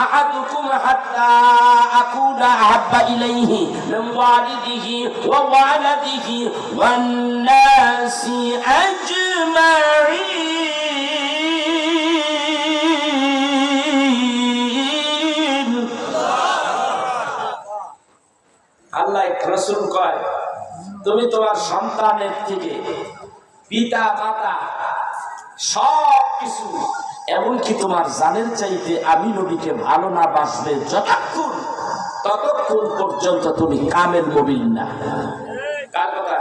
A: احدكم حتى اكون احب اليه من والده وولده والناس اجمعين. আল্লাহ রাসূল কয়, তুমি তোমার সন্তানের থেকে, পিতা মাতা সব কিছু, এমনকি তোমার জানের চাইতে আমি নবীকে ভালো না বাসবে যতক্ষণ, ততক্ষণ পর্যন্ত তুমি কামেল মুমিন না। কার কথা?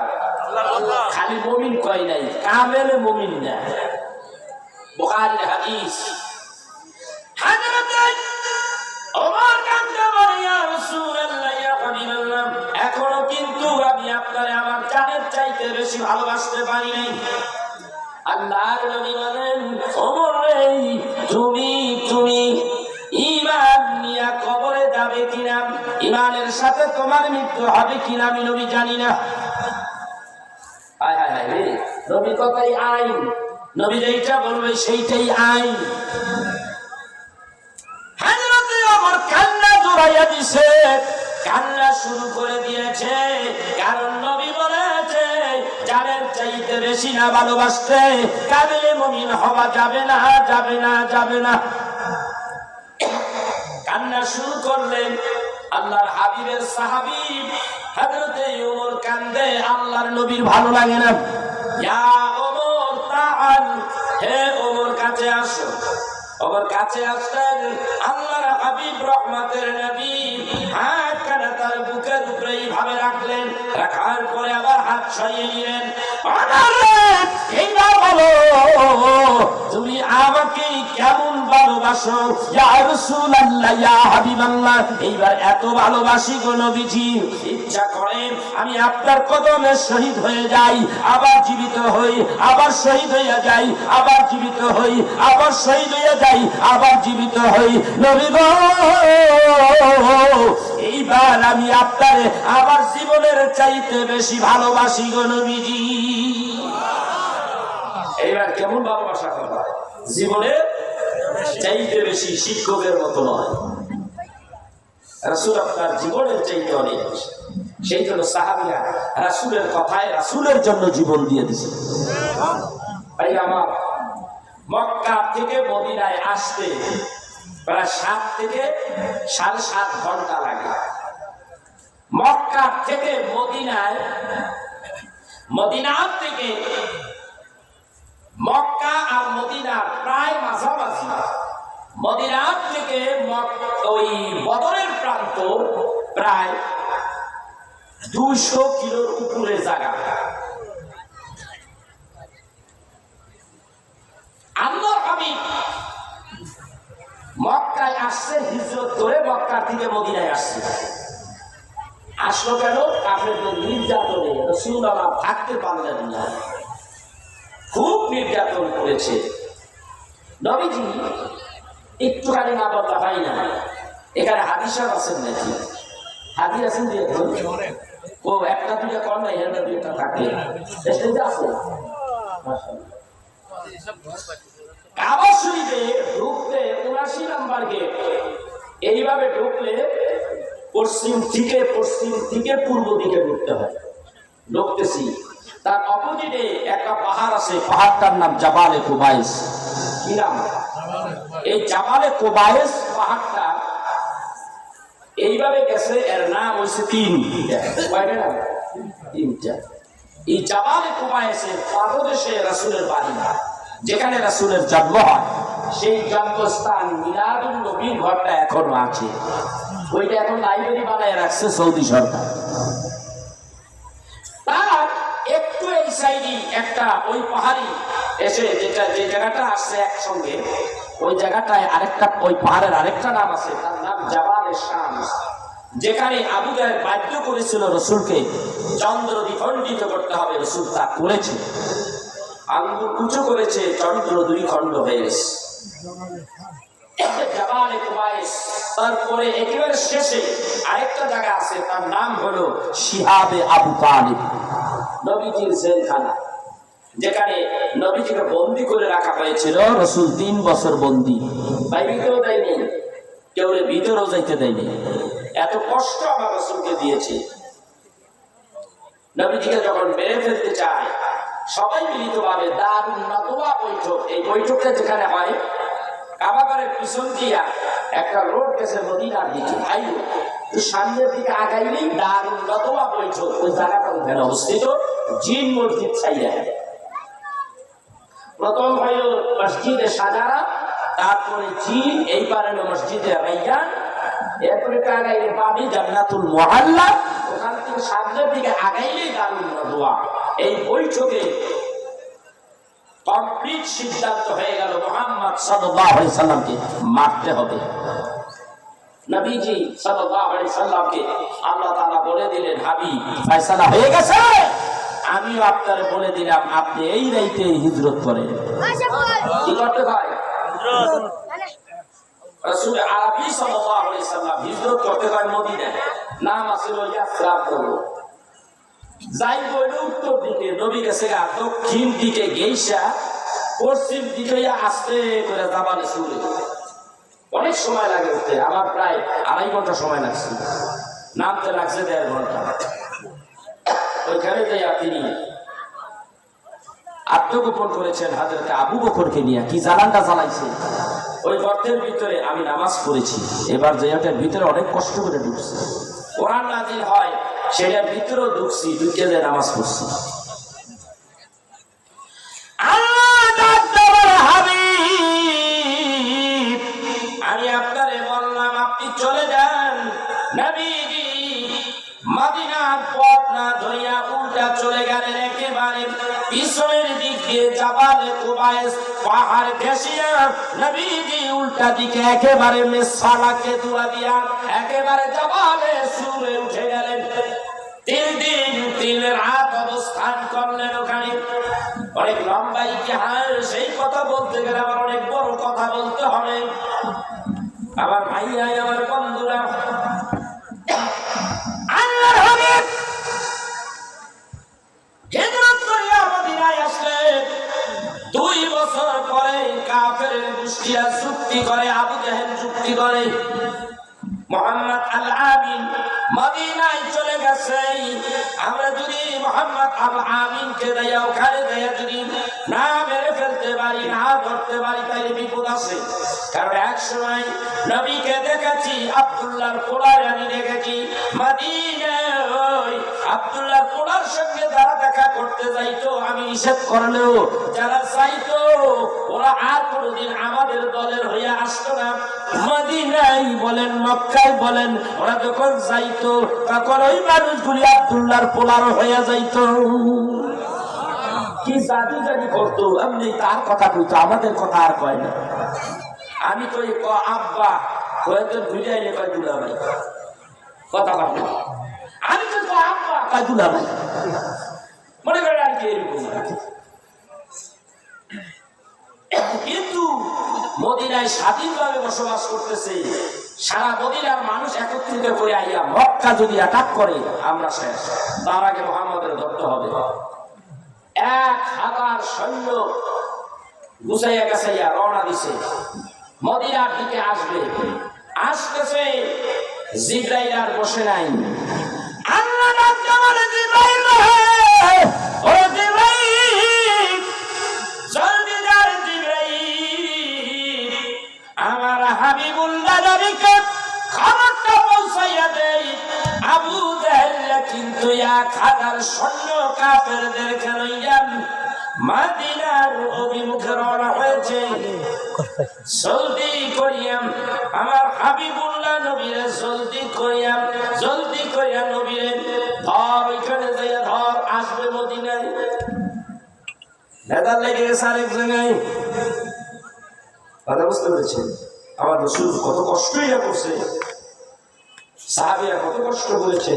A: খালি মুমিন কয় নাই, কামেল মুমিন না। বুখারীর হাদিস। হযরত ওমর কান্দা বলে, ইয়া রাসূলুল্লাহ, ইয়া হাবিবাল্লাহ, এখনো কিন্তু আমি আপনারে আমার জানের চাইতে বেশি ভালোবাসতে পারি নাই। আল্লাহর নবী বলেন, ওমর রে, তুমি ঈমান নিয়ে কবরে যাবে কিনা, ঈমানের সাথে তোমার মৃত্যু হবে কিনা আমি নবী জানি না। হায় হায় হায় রে, নবী কথাই আইন, নবী যেইটা বলবে সেইটাই আইন। জড়াইয়া দিছে, কান্না শুরু করে দিয়েছে। কারণ নবী বলেছে জানের চাইতে বেশি না ভালোবাসতে কাবিলে মুমিন হওয়া যাবে না, যাবে না, যাবে না। কান্না শুরু করলেন। আল্লাহর হাবিবের সাহাবী হযরতে ওমর কান্দে, আল্লাহর নবীর ভালো লাগে না। ইয়া ওমর তাআল, হে ওমর কাছে আসো। ওমর কাছে আসলেন। আল্লাহর হাবিব রহমতের নবী হাত কানা তার বুকের উপরে এইভাবে রাখলেন। রাখার পরে আবার হাত সরিয়ে নিলেন। এইবার বলো তুমি আমাকে কেমন ভালোবাসো ইয়া রাসূলুল্লাহ, ইয়া হাবিবাল্লাহ। এইবার এত ভালোবাসি গো নবীজি, ইচ্ছা করে আমি আপনার কদমে শহীদ হয়ে যাই, আবার জীবিত হই, আবার শহীদ হইয়া যাই, আবার জীবিত হই, আবার শহীদ হইয়া যাই, আবার জীবিত হই। নবী গো এইবার আমি আপনারে আবার জীবনের চাইতে বেশি ভালোবাসি গো নবীজি। এইবার কেমন ভালোবাসা করবা? জীবনের চাইতে বেশি, শিক্ষকের মতো নয়। রাসূল আপনার জীবনের চাইতে অনেক বেশি। সেই জন্য সাহাবীরা রাসূলের কথায় রাসূলের জন্য জীবন দিয়ে দিয়েছে। ভাই আমার, মক্কা থেকে মদিনায় আসতে প্রায় 7 থেকে 7.5 ঘন্টা লাগে। মক্কা থেকে মদিনায়, মদিনা থেকে মক্কা আর মদিনার প্রায় মাঝামাঝি। মদিনা থেকে ওই বদরের প্রান্ত প্রায় 200 কিলোর উপরে জায়গা। আল্লাহর হাবিব মক্কায় আসছে, হিজরত করে মক্কা থেকে মদিনায় আসছে। আসলো কেন? কাফেরদের নির্যাতনে রাসূলুল্লাহ থাকতে পারলেন না, খুব নির্যাতন করেছে। নবীজি একটুখানি না বলতে হয় না। এখানে হাদিস আছেন নাকি? হাদিস আছেন দিয়ে ও একটা দুইটা কম নাই, এর দুইটা থাকে আছে। কাবা শরীফে ঢুকতে 79 নাম্বার গেট, এইভাবে ঢুকলে পশ্চিম থেকে পূর্ব দিকে ঢুকতে হয়। ঢুকতেছি, তার অপোজিটে একটা পাহাড় আছে, পাহাড়টার নাম জাবালে কুবাইস। কি নাম? এই জাবালে কুবাইস পাহাড়টা এইভাবে গেছে, এর নাম হচ্ছে তিনটা। এই জাবালে কুবাইসের পাদদেশে রাসূলের বাড়ি, যেখানে রাসূলের জন্ম হয়। সেই জন্মস্থান মিলাদুন নবীর ঘরটা এখনো আছে। ওইটা এখন লাইব্রেরি বানায় রাখছে সৌদি সরকার। তার একটু এই সাইডে একটা ওই পাহাড়ি এসে যে জায়গাটা আসছে একসঙ্গে, ওই জায়গাটায় আরেকটা, ওই পাহাড়ের আরেকটা নাম আছে, তার নাম জাবালে শামস, যেখানে আবু জাহেল বাধ্য করেছিল রসুলকে চন্দ্র দ্বিখণ্ডিত করতে হবে। রসুল তা করেছে, আঙ্গুল উঁচু করেছে, চন্দ্র 2 খণ্ড হয়ে গেছে। জাবালে কুবাইস। তারপরে একেবারে শেষে আরেকটা জায়গা আছে, তার নাম হলো শিহাবে আবু তালিব, নবীজির জেলখানা, যেখানে নবীজিকে বন্দী করে রাখা হয়েছিল। রাসূল 3 বছর বন্দী, বাইরেও দেয়নি, কেউ ভিতরেও যাইতে দেয়নি। এত কষ্ট আমার রাসূলকে দিয়েছে। নবীজিকে যখন মেরে ফেলতে চায়, সবাই মিলিতভাবে দারুন নাদওয়া বৈঠক, এই বৈঠকটা যেখানে হয় কাবাগরের পিছন দিয়া একটা রোড গেছে মদিনার দিকে, সামনের দিকে আগাইলেই দারুন নাদওয়া বৈঠক, ওই জায়গাটা ওখানে অবস্থিত। জিন মসজিদ ছাইয়া প্রথম হইল মসজিদে সাজারা, তারপরে জিন, এইবার হলো মসজিদে রাইয়ান, এরপরে আগাইলে পাবি জান্নাতুল মুআল্লা, ওখান থেকে সামনের দিকে আগাইলেই দারুন নাদওয়া। এই বৈঠকে কমপ্লিট সিদ্ধান্ত হয়ে গেল মুহাম্মদ সাল্লাল্লাহু আলাইহি সাল্লামকে মারতে হবে। নবীজি সাল্লাল্লাহু আলাইহি সাল্লামকে আল্লাহ তাআলা বলে দিলেন, হাবিব ফয়সালা হয়ে গেছে, আমিও আপনারে বলে দিলাম আপনি এই রাইতে হিজরত করেন। কি করতে হয়? হিজরত। রাসূল আরবি সাল্লাল্লাহু আলাইহি সাল্লাম হিজরত করতে হয় মদিনায়, নাম আছিল ইয়াসরাব। যাই বইল উত্তর দিকে, নবী গেছে দক্ষিণ দিকে গেইসা পশ্চিম দিকে আসতে করে জাবালে সুরে। অনেক সময় লাগে উঠতে, আমার প্রায় 2.5 ঘন্টা সময় লাগছে, নামতে লাগছে 1.5 ঘন্টা। ওইখানে যাইয়া তিনি আত্মগোপন করেছেন হযরত আবু বকরকে নিয়ে। কি জ্বালানটা জ্বালাইছে! ওই গর্তের ভিতরে আমি নামাজ পড়েছি, এবার জায়গাটার ভিতরে অনেক কষ্ট করে ঢুকছি, কোরআন নাজিল হয় সেটার ভিতরেও ঢুকছি, ঢুকে যে নামাজ পড়ছি। আমি আপনারে বললাম আপনি চলে যান, নবীজি মদিনার পথ না ধরিয়া উল্টা চলে গেলেন, একেবারে পিছনের দিক দিয়ে জাবালে কুবাইস পাহাড় ঘেঁষিয়া নবীজি উল্টা দিকে একেবারে মেসালাকে দুয়া দিয়া একেবারে জাবালে সুরে উঠে গেলেন। 3 দিন 3 রাত অবস্থান করলেন ওখানে। অনেক লম্বা ইতিহাস, সেই কথা বলতে গেলে আমার অনেক বড় কথা বলতে হবে। আমার ভাইয়া, আমার বন্ধুরা, আল্লাহর হাবিব হিজরত করিয়া মদিনায় আসলেন। 2 বছর পরে কাফেরের গোষ্ঠীরা চুক্তি করে, আবু জাহেল চুক্তি করে, মুহাম্মদ আল আমিন মদিনায় চলে গেছে। আমরা যদি মুহাম্মদ আল আমিনকে দেয়া ওখানে দেয়া যদি না মেরে ফেলতে পারি, না ধরতে পারি, তাহলে বিপদ আছে। কারণ এক সময় নবীকে দেখেছি, আব্দুল্লাহর পোলায় আমি দেখেছি মদিনায় আব্দুল্লাহর পোলার সঙ্গে যারা দেখা করতে যাইতো, আমি নিষেধ করলেও যারা চাইতো ওরা আর কোনোদিন আমাদের দলের হয়ে আসতো না। মদিনায় বলেন, মক্কায় বলেন, ওরা যখন যাইতো তখন ওই মানুষগুলি আব্দুল্লাহর পোলার হয়ে যাইতো। কি জাদু জানি করতো, এমনি তার কথা কইতো, আমাদের কথা আর কয় না। আমি তো আব্বা হয়তো বুঝাইলে কয় দুলা ভাই, কথা বল, আমি তো আব্বা কয় দুলা ভাই, মনে করেন আর কি এরকম। কিন্তু মদিনায় স্বাধীনভাবে বসবাস করতেছে, সারা মদিনার মানুষ একত্রিত করে আইয়া মক্কা যদি অ্যাটাক করে আমরা শেষ। তার আগে মুহাম্মদের ধরতে হবে। 1000 সৈন্য গুছাইয়া গাছাইয়া রওনা দিছে, মদিনার দিকে আসবে। আসতেছে, জিবরাইল আর বসে নাই। আল্লাহ ডাক দেওয়ার জিবরাইল, ও জিবরাইল জলদি যার জিবরাইল, আমার হাবিবুল্লাহ নবীকে খবরটা পৌঁছাইয়া দেই। আবু জাহেল কিন্তু 1000 সৈন্য কাফেরদেরকে লইয়া মদিনার অভিমুখে রওনা হয়েছে। জলদি করিয়াম আমার হাবিবুল্লাহ নবীরে, জলদি করিয়া নবীরে ধর, ওইখানে যাইয়া ধর, আসবে মদিনায়। ভেদার লেগে গেছে আরেক জায়গায়। কথা বুঝতে পেরেছেন? আমার রাসূল কত কষ্টই না করছে, সাহাবীরা কত কষ্ট করেছে,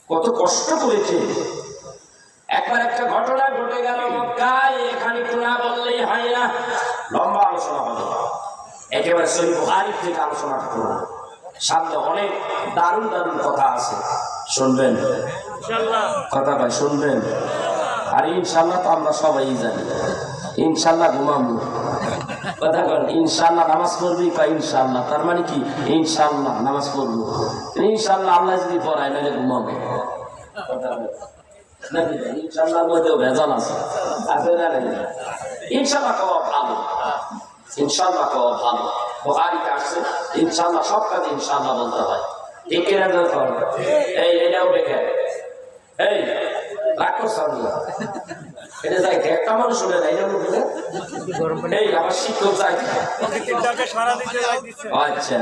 A: কত কষ্ট করেছে। একবার একটা ঘটনা ঘটে গেল মক্কায়, এখানে একটু না বললেই হয় না, লম্বা আলোচনা হবে। একেবারে সহিহ বুখারী থেকে আলোচনা করব, সামনে অনেক দারুণ দারুণ কথা আছে, শুনবেন ইনশাআল্লাহ। কথা ভাই শুনবেন? আর ইনশাআল্লাহ তো আমরা সবাই জানি, ইনশাআল্লাহ ঘুমাবো। কথা বল, ইনশাআল্লাহ নামাজ পড়বি, কা ইনশাআল্লাহ তার মানে কি? ইনশাআল্লাহ নামাজ পড়বো, ইনশাআল্লাহ আল্লাহ যদি পড়ায় নাহলে ঘুমাবো। কথা বল, ইনশাআল্লাহর মধ্যেও ভেজাল আছে, আছে না? ইনশাআল্লাহ কওয়া ভালো, ইনশাআল্লাহ কওয়া ভালো। বুখারীতে আসছে ইনশাআল্লাহ, সব কাজে ইনশাআল্লাহ বলতে হয়, ঠিক কিনা? এইটাও দেখে, এই রাগ করছ এটা যাই একটা মানুষ শুনে না, এটা বলবে এই আমার শিক্ষক যাই। আচ্ছা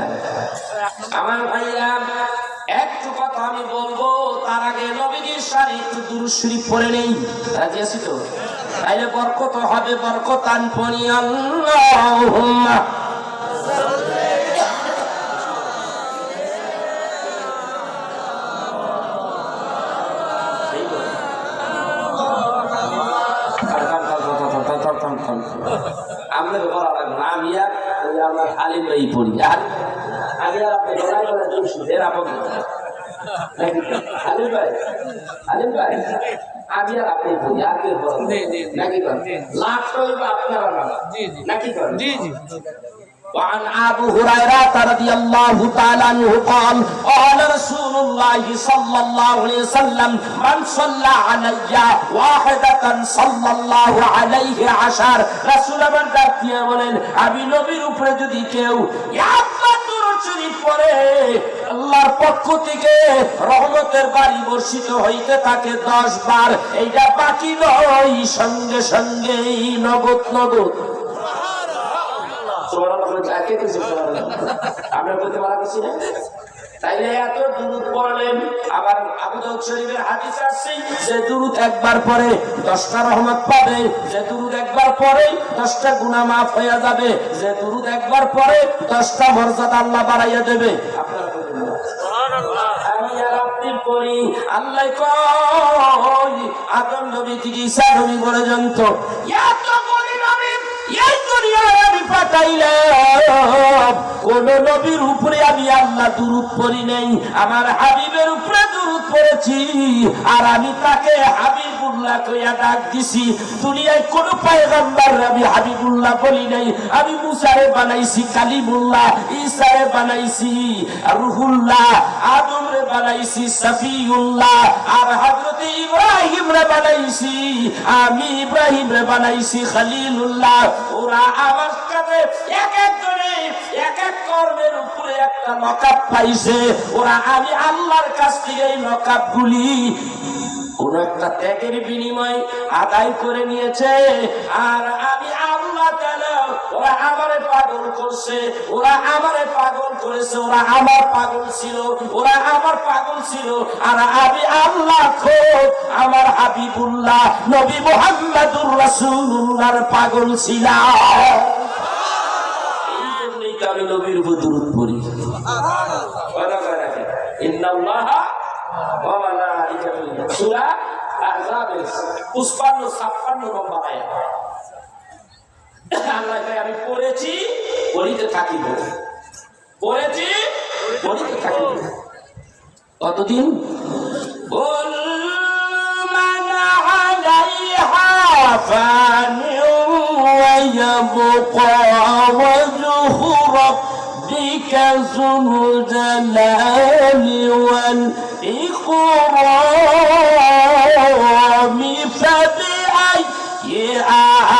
A: আমার ভাইরা, একটু কথা আমি বলবো, তার আগে নবীজির শানে একটু দুরূদ শরীফ পড়ে নেই। রাজি আছি তো? তাইলে বরকত হবে, বরকতান পড়ি আল্লাহুম্মা আমাদের বলা লাগবে না। আমি আর আমার আলিম ভাই পড়ি, আর আমি আর আপনি গলায় গলায় জড়ছি, এর আপন আলিম ভাই, আলিম ভাই আমি আর আপনি পড়ি, আর কেউ বলেন নাকি? লাভ করবে আপনারা নাকি? وعن أبي هريرة رضي الله تعالى عنه قال قال رسول الله صلى الله عليه وسلم من صلى علي واحدة صلى الله عليه عشر রাসূল আমার ডাক দিয়ে বলেন আমি নবীর উপরে যদি কেউ একবার দুরূদ শরীফ পড়ে আল্লাহর পক্ষ থেকে রহমতের বাড়ি বর্ষিত হইতে থাকে 10 বার এইটা বাকি নয় সঙ্গে সঙ্গে নগদ নগদ আমরা বলতে পারা কিছু না তাইলে এত দুরূদ পড়লেন আবার আবু দাউদ শরীফের হাদিস আছে যে দুরূদ একবার পড়ে 10টা রহমত পাবে যে দুরূদ একবার পড়ে 10টা গুনাহ maaf হয়ে যাবে যে দুরূদ একবার পড়ে 10টা মর্যাদা আল্লাহ বাড়াইয়া দেবে আপনারা বলেন সুবহানাল্লাহ আমি আর আপনি পড়ি আল্লাহ কই আদম নবী থেকে ঈসা নবী পর্যন্ত এত বলি নবী এই দুনিয়ায় আমি পাঠাইলাম কোন নবীর উপরে আমি আল্লাহ দুরূদ পড়ি নাই আমার হাবিবের উপরে দুরূদ পড়েছি আর আমি তাকে হাবিবুল্লাহ কইয়া ডাক দিছি দুনিয়ায় কোন পয়গম্বর আমি হাবিবুল্লাহ বলি নাই আমি মুসারে বানাইছি কালিমুল্লাহ ঈসারে বানাইছি রূহুল্লাহ আদমরে বানাইছি সফিউল্লাহ আর হযরত ইব্রাহিমরে বানাইছি আমি ইব্রাহিমরে বানাইছি খলিলুল্লাহ ওরা আমার কাছে এক এক করে এক এক কর্মের উপরে একটা লকাব পাইছে ওরা আমি আল্লাহর কাছ থেকে এই লকাবগুলি কোন একটা ত্যাগের বিনিময়ে আদায় করে নিয়েছে আর আমি আল্লাহ তাআলা ওরা আমারে পাগল করছে ওরা আমারে পাগল করেছে ওরা আমার পাগল ছিল ওরা আমার পাগল ছিল আর আমি আল্লাহ খোদ আমার হাবিবুল্লাহ নবী মুহাম্মদুর রাসূলুল্লাহর পাগল ছিলাম এই জন্যই আমি নবীর উপর দুরূদ পড়ি সুবহানাল্লাহ ইন্নাল্লাহা ওয়া মালাইকাতুহু সূরা আহজাব 55-56 নম্বর আয়াত আল্লাহ কয় আমি পড়েছি পড়িতে থাকিব পড়েছি পড়িতে থাকিব কতদিন বল মান আলাইহা ফানি ওয়া ইয়াবকা ওয়াজহু রাব্বিকা যুল জালালি ওয়াল ইকরাম ফাবিআইয়ি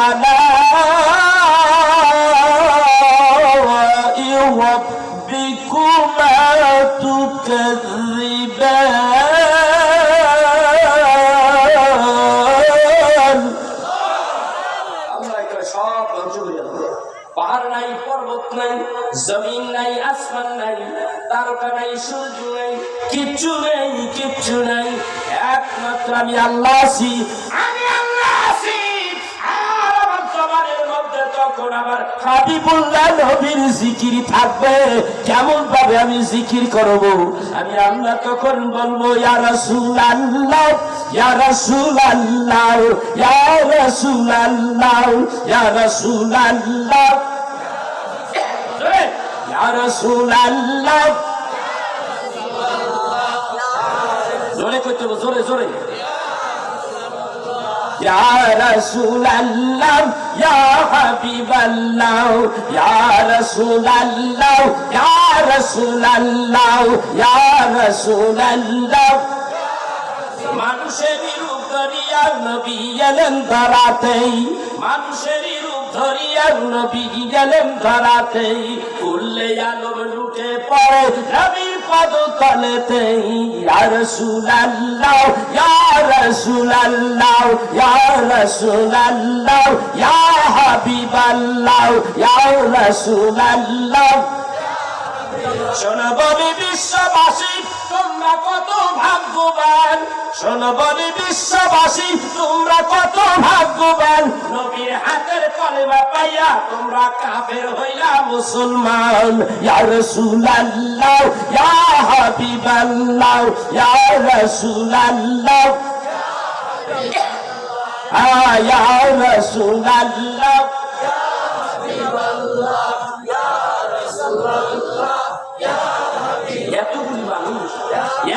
A: আলা'i রাব্বিকুমা তুকাযযিবান আল্লাহ কয় সব ধ্বংস হয়ে যাবে পাহাড় নাই পর্বত নাই জমিন নাই আসমান নাই তারকা নাই সূর্য নাই কিচ্ছু নাই একমাত্র আমি আল্লাহ আছি আমি আল্লাহ আছি আর আমার জবানের মধ্যে তখন আমার হাবিবুল্লাহ নবীর জিকির থাকবে কেমন ভাবে আমি জিকির করব আমি আল্লাহ তখন বলবো ইয়া রাসূলুল্লাহ ইয়া রাসূলুল্লাহ ইয়া রাসূলুল্লাহ ইয়া রাসূলুল্লাহ ইয়া রাসূলুল্লাহ জোরে কইতে জোরে জোরে ইয়া রাসূলুল্লাহ ইয়া হাবিবাল্লাহ ইয়া রাসূলুল্লাহ ইয়া রাসূলুল্লাহ ইয়া রাসূলুল্লাহ মানুষের রূপ ধরিয়া নবী এলেন ধরাতেই মানুষের রূপ ধরিয়া নবী গেলেন ধরাতেই কুল্লে আলম লুটে পড়ে নবীর পদ তলেতেই ইয়া রাসূলুল্লাহ ইয়া রাসূলুল্লাহ ইয়া রাসূলুল্লাহ ইয়া হাবিবাল্লাহ ইয়া রাসূলুল্লাহ শোনো বলি বিশ্ববাসী তোমরা কত ভাগ্যবান শোনো বলি বিশ্ববাসী তোমরা কত ভাগ্যবান নবীর হাতের কলেমা পাইয়া তোমরা কাফের হইলা মুসলমান ইয়া রাসূলুল্লাহ ইয়া হাবিবাল্লাহ ইয়া রাসূলুল্লাহ ইয়া রাসূলুল্লাহ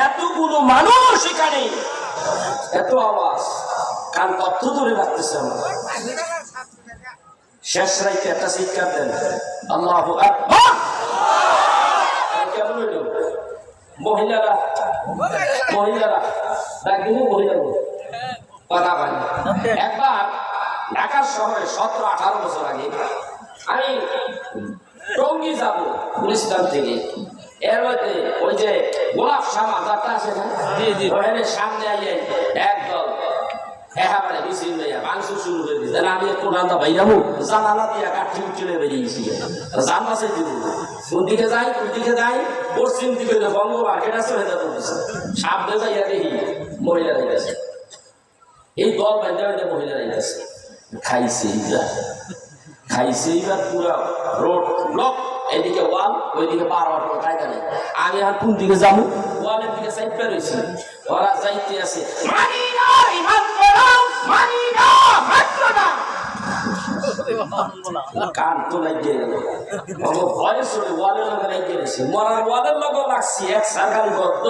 A: এতগুলো মানুষ এখানে এত আওয়াজ কান তথ্য ধরে রাখতেছে শেষ রাইতে একটা চিৎকার দেন, আল্লাহু আকবার। কেমন হইল? মহিলারা একদিনে মহিলা কথা বলে। একবার ঢাকার শহরে 17-18 বছর আগে আমি টঙ্গী যাব গুলিস্তান থেকে। এর মধ্যে ওই যে গোলাপ শাহ মাজারটা আছে না, ওখানে সামনে আইয়ে একদল একেবারে মিছিল লইয়া মাংস শুরু করে দিচ্ছে। আমি একটু রান্না বাইরাবো, জানালা দিয়া কাঠি চলে বেরিয়েছি, জানবাসে দিব কোন দিকে যাই পশ্চিম দিকে বঙ্গ মার্কেট আছে, হয়ে যাবে সামনে যাইয়া দেখি মহিলারা গেছে, এই দল বাইন্দা বাইন্দা মহিলারা গেছে। খাইছে এইবার পুরা রোড ব্লক, এদিকে ওয়াল, ওইদিকে পার হওয়ার কোনো কায়দা নেই। আমি আর কোন দিকে যাবো? ওয়ালের দিকে সাইড রয়েছি, ওরা যাইতে আছে কান তো লাগিয়ে গেল, ভয়ে চলে ওয়ালের লগে লাগিয়ে গেছে, মরার ওয়ালের লগে লাগছি এক সারকারি গদ্দ।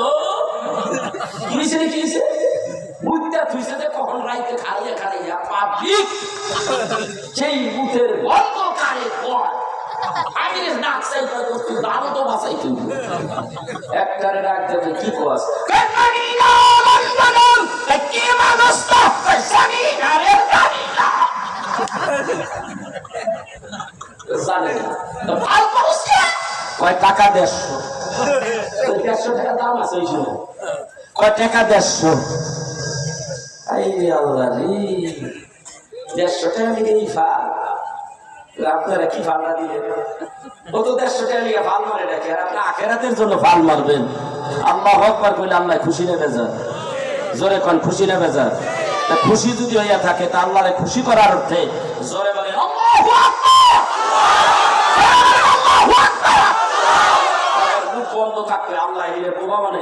A: কি হয়েছে বুঝতে থুইছে যে কখন রাইতে খাইয়া পাবলিক সেই বুথের গল্প কারে কয় আমি নাক চাইতে করছি, দাঁড়ো তো বাঁচাই তুই একটারে ডাক দেবে, কি কস কয় টাকা 150 টাকা দাম আছে ওই সময়, কয় টাকা 150। আল্লাহ রে, 150 টাকা লিখে ফাল, আপনারা কি ফালনা দিলেন? ও তো 150 টাকা লিখে ফাল মারে ডাকে, আর আপনি আখেরাতের জন্য ফাল মারবেন। আল্লাহু আকবার কইলে আল্লাহ খুশি নেবে যান, জোরে কোন খুশি নেবে যান। খুশি যদি হইয়া থাকে তা আল্লাহরে খুশি করার অর্থে জোরে বলে আল্লাহু আকবার। আল্লাহু আকবার মুখ বন্ধ থাকবে, আল্লাহ এর বোমা মানে